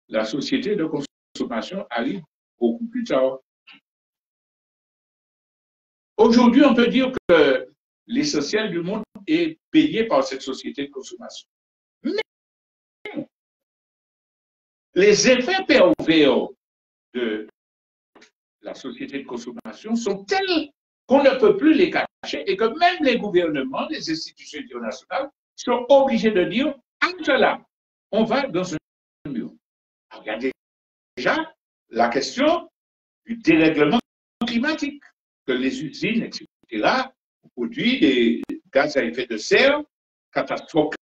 la société de consommation arrive beaucoup plus tard. Aujourd'hui, on peut dire que l'essentiel du monde est payé par cette société de consommation. Mais les effets pervers de la société de consommation sont tels qu'on ne peut plus les cacher et que même les gouvernements, les institutions internationales sont obligés de dire, à cela, on va dans un mur. Regardez déjà la question du dérèglement climatique, que les usines, etc., produisent des gaz à effet de serre, catastrophes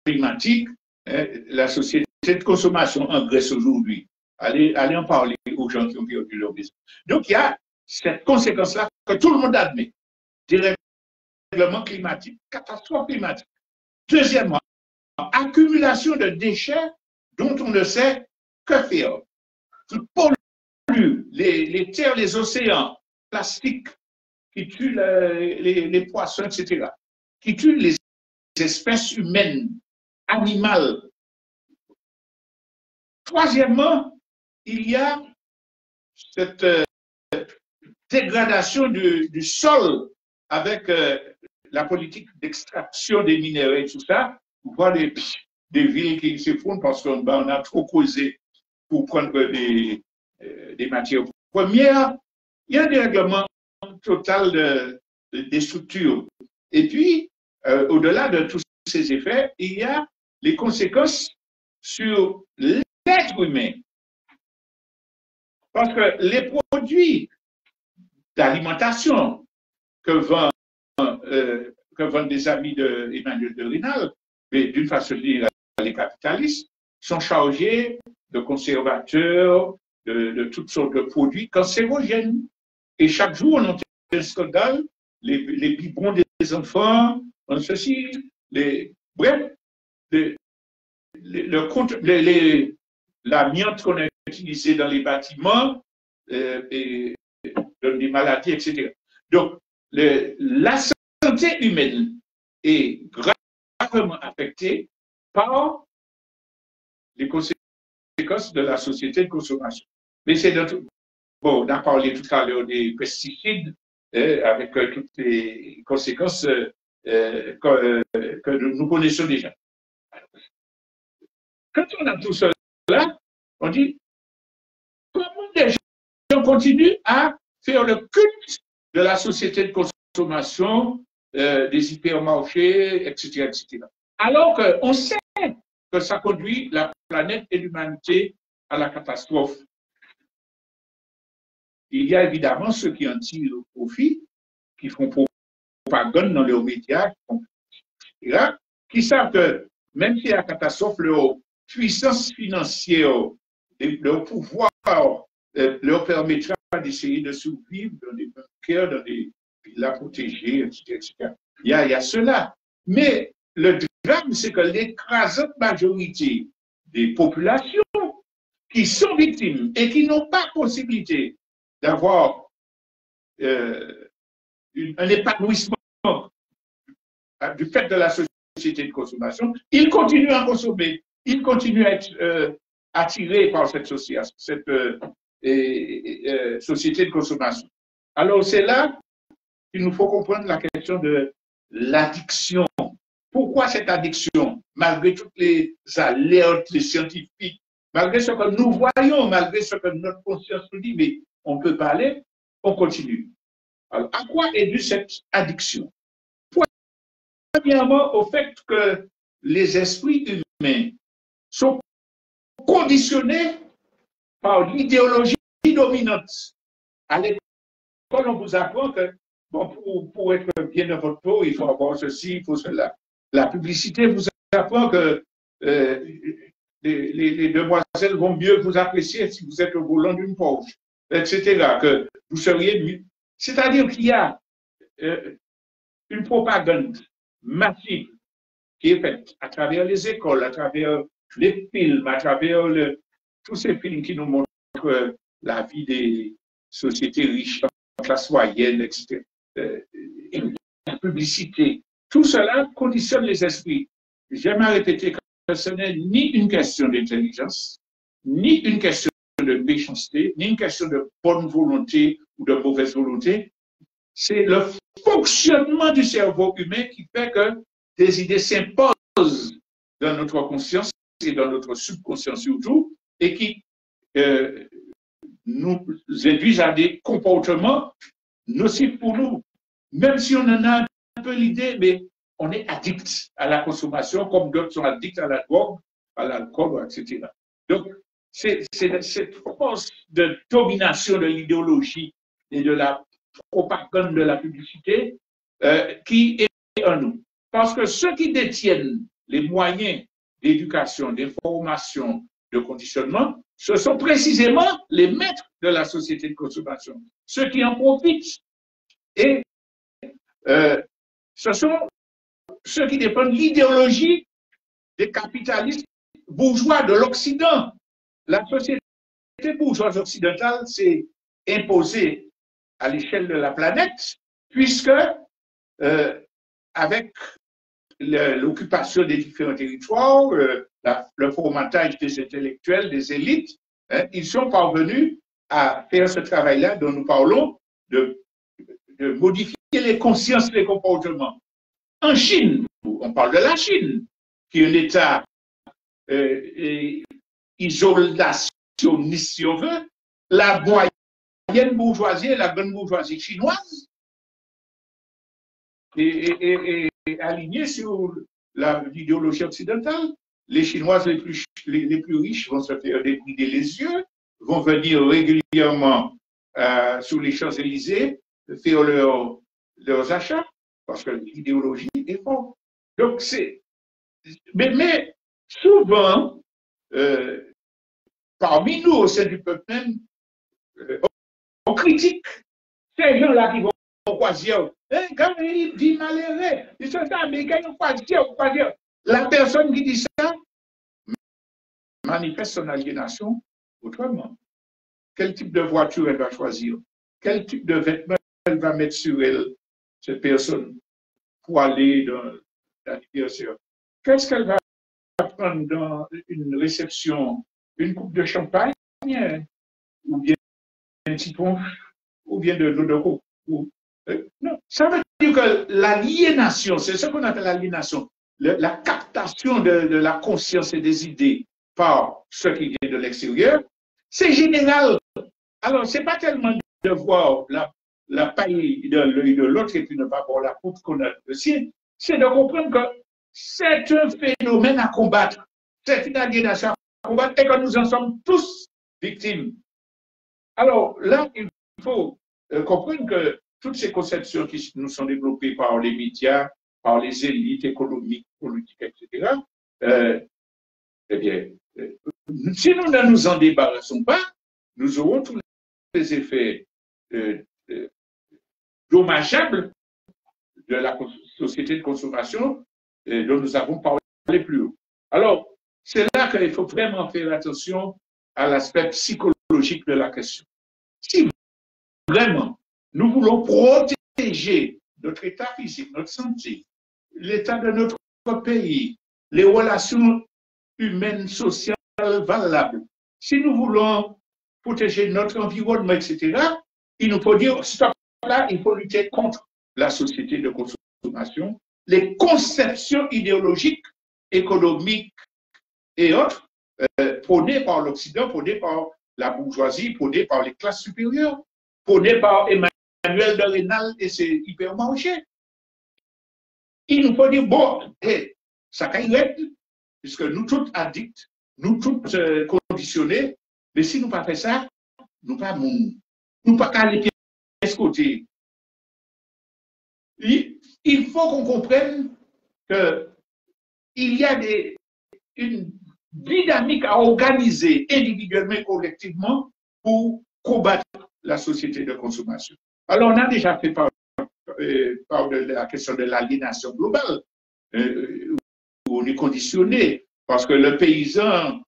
climatiques, la société de consommation en Grèce aujourd'hui. Allez en parler aux gens qui ont perdu leur maison. Donc, il y a cette conséquence-là que tout le monde admet. Dérèglement climatique, catastrophe climatique. Deuxièmement, accumulation de déchets dont on ne sait que faire, qui polluent les terres, les océans, plastiques, qui tuent les poissons, etc., qui tuent les espèces humaines, animales. Troisièmement, il y a cette dégradation du sol avec la politique d'extraction des minéraux et tout ça. On voit des villes qui s'effondrent parce qu'on a trop causé pour prendre des matières premières. Il y a un dérèglement total des structures. Et puis, au-delà de tous ces effets, il y a les conséquences sur l'être humain. Parce que les produits d'alimentation que vendent des amis d'Emmanuel de Rênal, mais d'une façon générale, les capitalistes, sont chargés de conservateurs, de toutes sortes de produits cancérogènes. Et chaque jour, on entend un scandale, les biberons des enfants, ceci, bref, l'amiante qu'on a utilisée dans les bâtiments et donne des maladies, etc. Donc, la santé humaine est gravement affectée par les conséquences de la société de consommation. Mais c'est bon, on a parlé tout à l'heure des pesticides avec toutes les conséquences que nous connaissons déjà. Quand on a tout cela, on dit comment des gens continuent à faire le culte de la société de consommation, des hypermarchés, etc., etc. Alors qu'on sait que ça conduit la planète et l'humanité à la catastrophe. Il y a évidemment ceux qui en tirent profit, qui font propagande dans leurs médias, qui savent que même si la catastrophe, leur puissance financière, leur pouvoir leur permettra d'essayer de survivre dans des bunkers, dans des villas protégées, etc., etc. Il y a cela. Mais le drame, c'est que l'écrasante majorité des populations qui sont victimes et qui n'ont pas possibilité d'avoir un épanouissement du fait de la société de consommation, ils continuent à consommer, ils continuent à être attirés par cette société de consommation. Alors c'est là qu'il nous faut comprendre la question de l'addiction. Pourquoi cette addiction, malgré toutes les alertes scientifiques, malgré ce que nous voyons, malgré ce que notre conscience nous dit, mais on peut parler, on continue. Alors, à quoi est due cette addiction? Premièrement, au fait que les esprits humains sont conditionnés par l'idéologie dominante. À l'école, on vous apprend que bon, pour être bien dans votre peau, il faut avoir ceci, il faut cela. La publicité vous apprend que les demoiselles vont mieux vous apprécier si vous êtes au volant d'une Porsche, etc. Que vous seriez mieux. C'est-à-dire qu'il y a une propagande massive qui est faite à travers les écoles, à travers les films, à travers tous ces films qui nous montrent la vie des sociétés riches, en classe moyenne, etc. La publicité, tout cela conditionne les esprits. J'aime à répéter que ce n'est ni une question d'intelligence, ni une question de méchanceté, ni une question de bonne volonté ou de mauvaise volonté. C'est le fonctionnement du cerveau humain qui fait que des idées s'imposent dans notre conscience et dans notre subconscient surtout, et qui nous induisent à des comportements nocifs pour nous. Même si on en a un peu l'idée, mais on est addict à la consommation, comme d'autres sont addicts à la drogue, à l'alcool, etc. Donc, cette force de domination de l'idéologie et de la propagande de la publicité qui est en nous. Parce que ceux qui détiennent les moyens d'éducation, d'information, de conditionnement, ce sont précisément les maîtres de la société de consommation, ceux qui en profitent. Et ce sont ceux qui dépendent de l'idéologie des capitalistes bourgeois de l'Occident. La société bourgeoise occidentale s'est imposée à l'échelle de la planète, puisque avec l'occupation des différents territoires, le formatage des intellectuels, des élites, ils sont parvenus à faire ce travail-là dont nous parlons, de modifier les consciences, les comportements. En Chine, on parle de la Chine, qui est un État isolationniste, si on veut. La moyenne bourgeoisie et la grande bourgeoisie chinoise est alignée sur l'idéologie occidentale. Les Chinoises les plus riches vont se faire débrider les yeux, vont venir régulièrement sur les Champs-Élysées faire leurs achats, parce que l'idéologie est forte. Donc, mais souvent, parmi nous, au sein du peuple même, on critique ces gens-là qui vont au croisière. Quand il dit malheureux, ils sont américains, ils vont croisière. La personne qui dit ça manifeste son aliénation autrement. Quel type de voiture elle va choisir? Quel type de vêtements elle va mettre sur elle, cette personne, pour aller dans l'anniversaire? Qu'est-ce qu'elle va prendre dans une réception? Une coupe de champagne, ou bien un citron, ou bien de l'eau de coco? Non, ça veut dire que l'aliénation, c'est ce qu'on appelle l'aliénation, la captation de la conscience et des idées par ceux qui viennent de l'extérieur, c'est général. Alors, ce n'est pas tellement de voir la paille de l'œil de l'autre et puis ne pas voir la poutre qu'on a le sien, c'est de comprendre que c'est un phénomène à combattre, c'est une aliénation à combattre et que nous en sommes tous victimes. Alors là, il faut comprendre que toutes ces conceptions qui nous sont développées par les médias, par les élites économiques, politiques, etc., eh bien, si nous ne nous en débarrassons pas, nous aurons tous les effets dommageables de la société de consommation dont nous avons parlé plus haut. Alors, c'est là qu'il faut vraiment faire attention à l'aspect psychologique de la question. Si vraiment nous voulons protéger notre état physique, notre santé, l'état de notre pays, les relations humaines, sociales valables, si nous voulons protéger notre environnement, etc., il nous faut dire, stop là, il faut lutter contre la société de consommation, les conceptions idéologiques, économiques et autres prônées par l'Occident, prônées par la bourgeoisie, prônées par les classes supérieures, prônées par Emmanuel de Rênal et ses hypermarchés. Il nous faut dire, bon, ça caille, puisque nous tous addicts, nous tous conditionnés, mais si nous ne pas fait ça, nous ne pas mourir. Nous ne pas aller de ce côté. Il faut qu'on comprenne qu'il y a une dynamique à organiser individuellement et collectivement pour combattre la société de consommation. Alors, on a déjà fait part de la question de l'aliénation globale, où on est conditionné, parce que le paysan,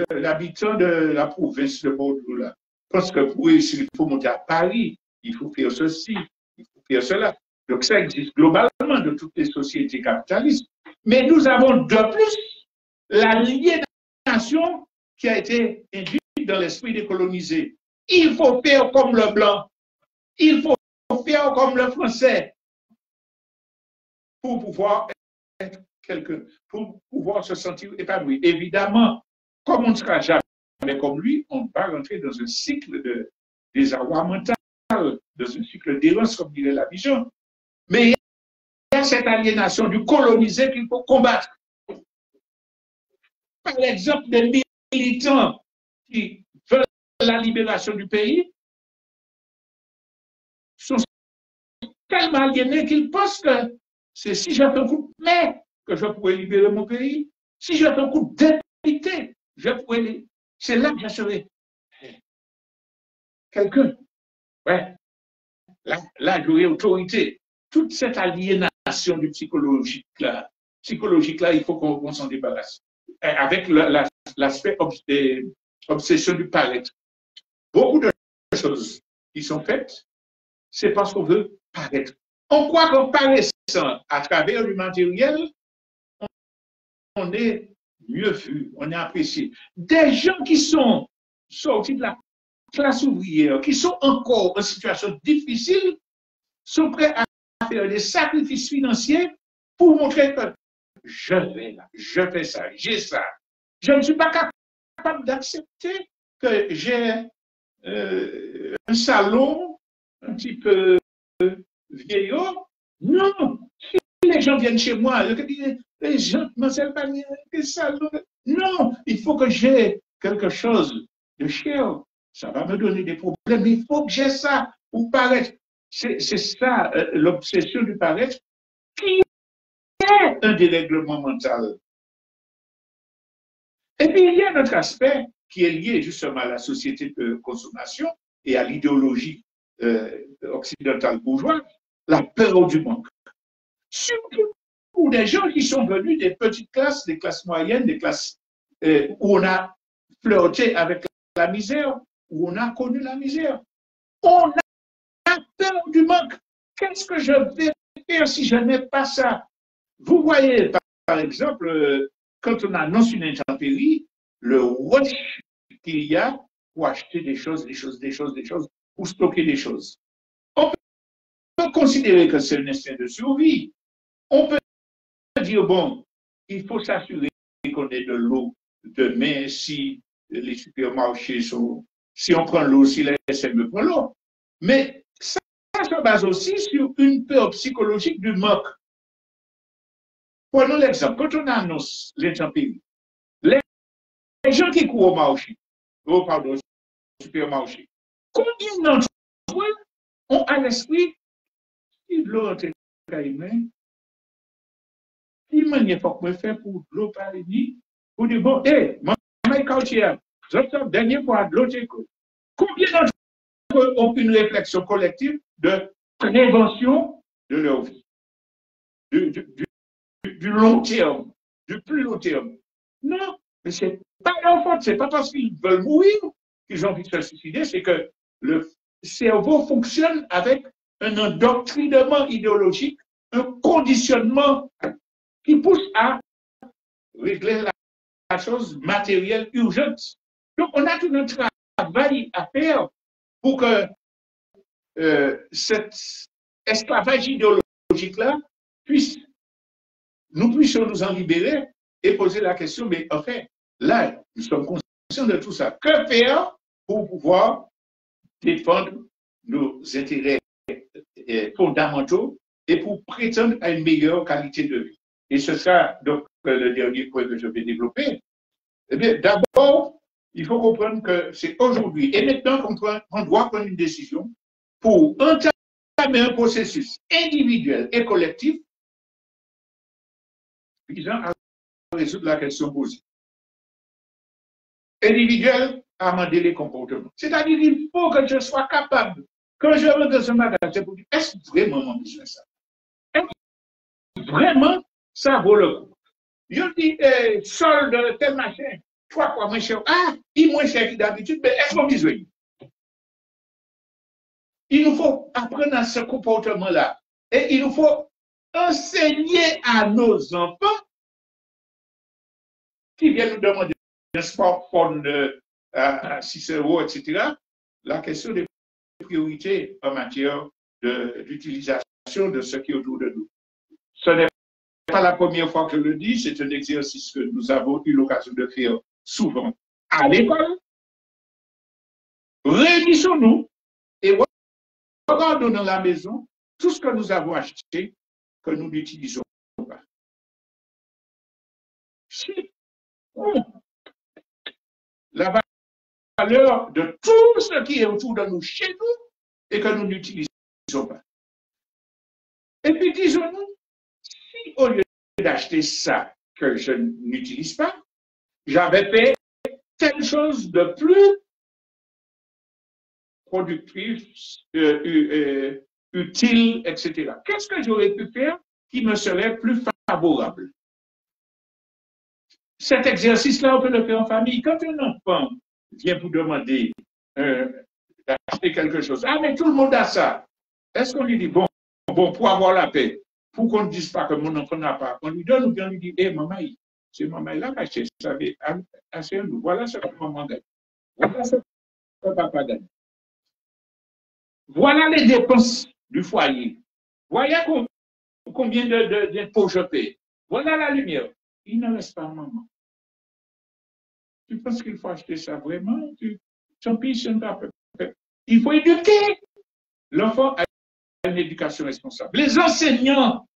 l'habitant de la province de Bordeaux, là, pense que pour réussir, il faut monter à Paris, il faut faire ceci, il faut faire cela. Donc, ça existe globalement dans toutes les sociétés capitalistes. Mais nous avons de plus l'aliénation qui a été induite dans l'esprit des colonisés. Il faut faire comme le blanc, il faut faire comme le français pour pouvoir être quelqu'un, pour pouvoir se sentir épanoui. Évidemment, comme on ne sera jamais comme lui, on va rentrer dans un cycle de désarroi mental, dans un cycle d'errance, comme dirait la vision. Mais il y a cette aliénation du colonisé qu'il faut combattre. Par l'exemple de militants qui veulent la libération du pays sont tellement aliénés qu'ils pensent que c'est si j'ai un coup de main que je pourrais libérer mon pays. Si j'ai un coup d'impunité, je pourrais. C'est là que je serai quelqu'un. Ouais. Là, j'aurai autorité. Toute cette aliénation du psychologique là, il faut qu'on s'en débarrasse. Avec l'aspect obsession du paraître. Beaucoup de choses qui sont faites, c'est parce qu'on veut paraître. On croit qu'en paraissant à travers le matériel, on est mieux vu, on est apprécié. Des gens qui sont sortis de la classe ouvrière, qui sont encore en situation difficile, sont prêts à faire des sacrifices financiers pour montrer que je vais là, je fais ça, j'ai ça. Je ne suis pas capable d'accepter que j'ai un salon un petit peu vieillot. Non, si les gens viennent chez moi, les gens ne pas des salons. Non, il faut que j'ai quelque chose de cher. Ça va me donner des problèmes. Il faut que j'ai ça pour paraître. C'est ça, l'obsession du paraître, qui est un dérèglement mental. Et puis, il y a un autre aspect qui est lié justement à la société de consommation et à l'idéologie occidentale bourgeoise, la peur du manque. Surtout pour des gens qui sont venus des petites classes, des classes moyennes, des classes où on a flirté avec la misère, où on a connu la misère. On a peur du manque. Qu'est-ce que je vais faire si je n'ai pas ça? Vous voyez, par exemple, quand on annonce une intempérie, le rush qu'il y a pour acheter des choses, pour stocker des choses. On peut considérer que c'est un instinct de survie. On peut dire, bon, il faut s'assurer qu'on ait de l'eau demain si les supermarchés sont. Si on prend l'eau, si la SME prend l'eau. Mais ça se base aussi sur une peur psychologique du manque. Prenons l'exemple. Quand on annonce l'intempérie, les gens qui courent au marché, au supermarché, combien d'entre eux ont à l'esprit si de l'eau est caïmée, il faut que je fasse pour de l'eau par ici, pour dire, bon, hé, maman quartier, je dernier fois de l'eau, combien d'entre eux ont une réflexion collective de prévention de leur vie, du long terme, du plus long terme? Non, mais c'est pas leur faute, c'est pas parce qu'ils veulent mourir qu'ils ont envie de se suicider, c'est que le cerveau fonctionne avec un endoctrinement idéologique, un conditionnement qui pousse à régler la chose matérielle urgente. Donc, on a tout un travail à faire pour que cet esclavage idéologique-là nous puissions nous en libérer et poser la question, mais en fait, là, nous sommes conscients de tout ça. Que faire pour pouvoir défendre nos intérêts fondamentaux et pour prétendre à une meilleure qualité de vie? Et ce sera donc le dernier point que je vais développer. Eh bien, d'abord, il faut comprendre que c'est aujourd'hui et maintenant qu'on doit prendre une décision pour entamer un processus individuel et collectif visant à résoudre la question posée. Individuel, amender les comportements. C'est-à-dire qu'il faut que je sois capable, quand je rentre dans un magasin, pour dire, est-ce vraiment mon besoin ça? Est-ce vraiment ça vaut le coup? Je dis, solde tel machin, 3 fois moins cher. Ah, il est moins cher que d'habitude, mais est-ce qu'on besoin? Il nous faut apprendre à ce comportement-là. Et il nous faut enseigner à nos enfants qui viennent nous demander un smartphone à 6 euros, etc., la question des priorités en matière d'utilisation de ce qui est autour de nous. Ce n'est pas la première fois que je le dis, c'est un exercice que nous avons eu l'occasion de faire souvent à l'école. Réunissons-nous et regardons dans la maison tout ce que nous avons acheté que nous n'utilisons pas. Si valeur de tout ce qui est autour de nous, chez nous, et que nous n'utilisons pas. Et puis, disons-nous, si au lieu d'acheter ça que je n'utilise pas, j'avais fait quelque chose de plus productif, utile, etc. Qu'est-ce que j'aurais pu faire qui me serait plus favorable? Cet exercice-là, on peut le faire en famille. Quand un enfant vient vous demander d'acheter quelque chose, ah, mais tout le monde a ça. Est-ce qu'on lui dit, bon, pour avoir la paix, pour qu'on ne dise pas que mon enfant n'a pas, on lui donne ou bien on lui dit, hé, maman, c'est maman là qui a acheté ça, assez-nous. Voilà ce que maman gagne. Voilà ce que papa gagne. Voilà les dépenses du foyer. Voilà combien d'impôts je paie. Voilà la lumière. Il ne reste pas maman. Tu penses qu'il faut acheter ça vraiment? Tant pis, c'est pas il faut éduquer l'enfant à une éducation responsable. Les enseignants,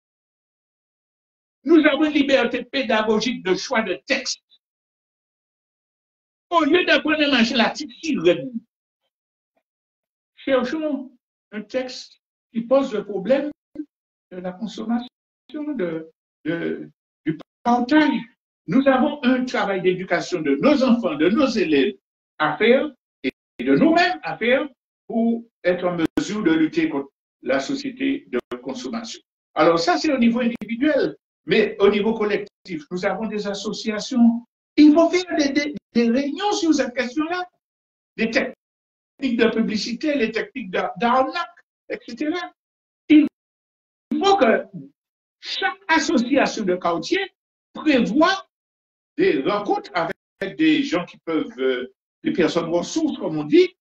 nous avons une liberté pédagogique de choix de texte. Au lieu d'apprendre à manger la petite sirène, cherchons un texte qui pose le problème de la consommation, du partage. Nous avons un travail d'éducation de nos enfants, de nos élèves à faire et de nous-mêmes à faire pour être en mesure de lutter contre la société de consommation. Alors ça, c'est au niveau individuel, mais au niveau collectif, nous avons des associations. Il faut faire des réunions sur cette question-là, des techniques de publicité, les techniques d'arnaque, etc. Il faut que chaque association de quartier prévoit des rencontres avec des gens qui peuvent, des personnes ressources, comme on dit,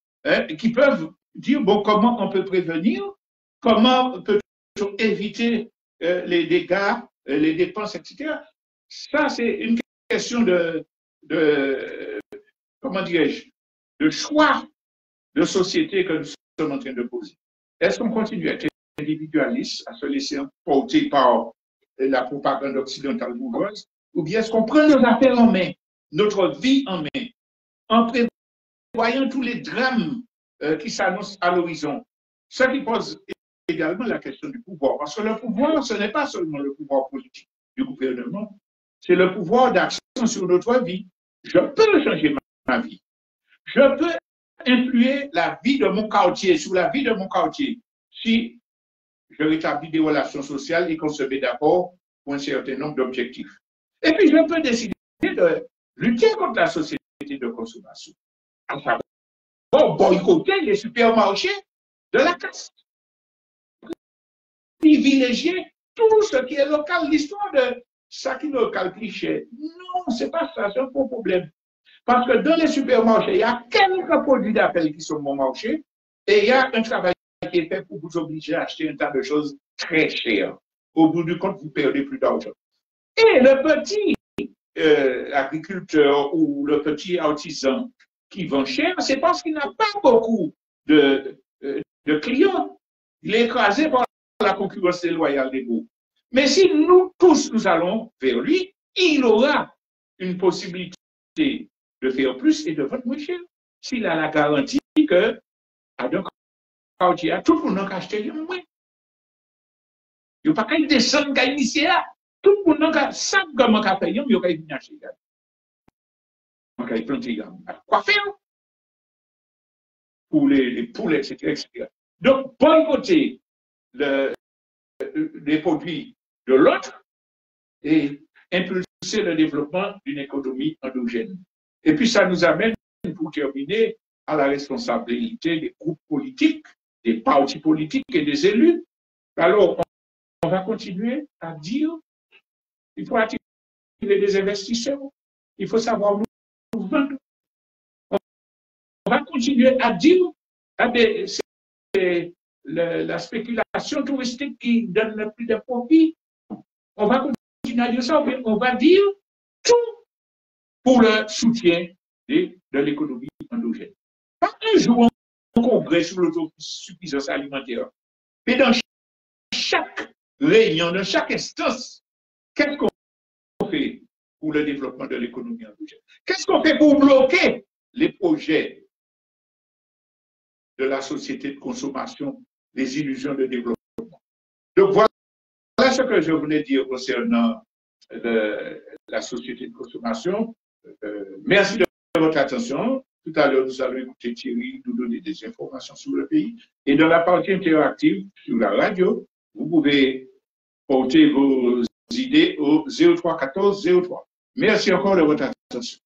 qui peuvent dire, bon, comment on peut prévenir, comment peut-on éviter les dégâts, les dépenses, etc. Ça, c'est une question comment dirais-je, de choix de société que nous sommes en train de poser. Est-ce qu'on continue à être individualiste, à se laisser porter par la propagande occidentale bourgeoise, ou bien est-ce qu'on prend nos affaires en main, notre vie en main, en prévoyant tous les drames qui s'annoncent à l'horizon? Ce qui pose également la question du pouvoir, parce que le pouvoir, ce n'est pas seulement le pouvoir politique du gouvernement, c'est le pouvoir d'action sur notre vie. Je peux changer ma vie. Je peux influer la vie de mon quartier, sur la vie de mon quartier, si je rétablis des relations sociales et qu'on se met d'accord pour un certain nombre d'objectifs. Et puis, je peux décider de lutter contre la société de consommation. Enfin, boycotter les supermarchés de la caste. Privilégier tout ce qui est local. L'histoire de ça qui est local cliché. Non, c'est pas ça, c'est un faux problème. Parce que dans les supermarchés, il y a quelques produits d'appel qui sont bon marché et il y a un travail qui est fait pour vous obliger à acheter un tas de choses très chères. Au bout du compte, vous perdez plus d'argent. Et le petit agriculteur ou le petit artisan qui vend cher, c'est parce qu'il n'a pas beaucoup de clients. Il est écrasé par la concurrence déloyale des groupes. Mais si nous tous, nous allons vers lui, il aura une possibilité de faire plus et de vendre moins cher. S'il a la garantie que, à donc, quartier, tout le monde a acheté moins. Il n'y a pas qu'à descendre, qu'à initier là. Tout le monde a ça comment qu'à payer, il n'y a qu'à venir acheter. Il y a planter. Quoi faire? Pour les poulets, etc. Donc, boycotter les produits de l'autre et impulser le développement d'une économie endogène. Et puis, ça nous amène, pour terminer, à la responsabilité des groupes politiques, des partis politiques et des élus. Alors, on va continuer à dire il faut attirer des investisseurs, il faut savoir nous vendre. On va continuer à dire c'est la spéculation touristique qui donne le plus de profit. On va continuer à dire ça, mais on va dire tout pour le soutien de l'économie endogène. Pas un jour un congrès sur l'autosuffisance alimentaire, mais dans chaque réunion, dans chaque instance, qu'est-ce qu'on fait pour le développement de l'économie endogène? Qu'est-ce qu'on fait pour bloquer les projets de la société de consommation, les illusions de développement. Donc voilà ce que je voulais dire concernant la société de consommation. Merci de votre attention. Tout à l'heure, nous allons écouter Thierry nous donner des informations sur le pays. Et dans la partie interactive, sur la radio, vous pouvez porter vos idées au 0314 03. Merci encore de votre attention.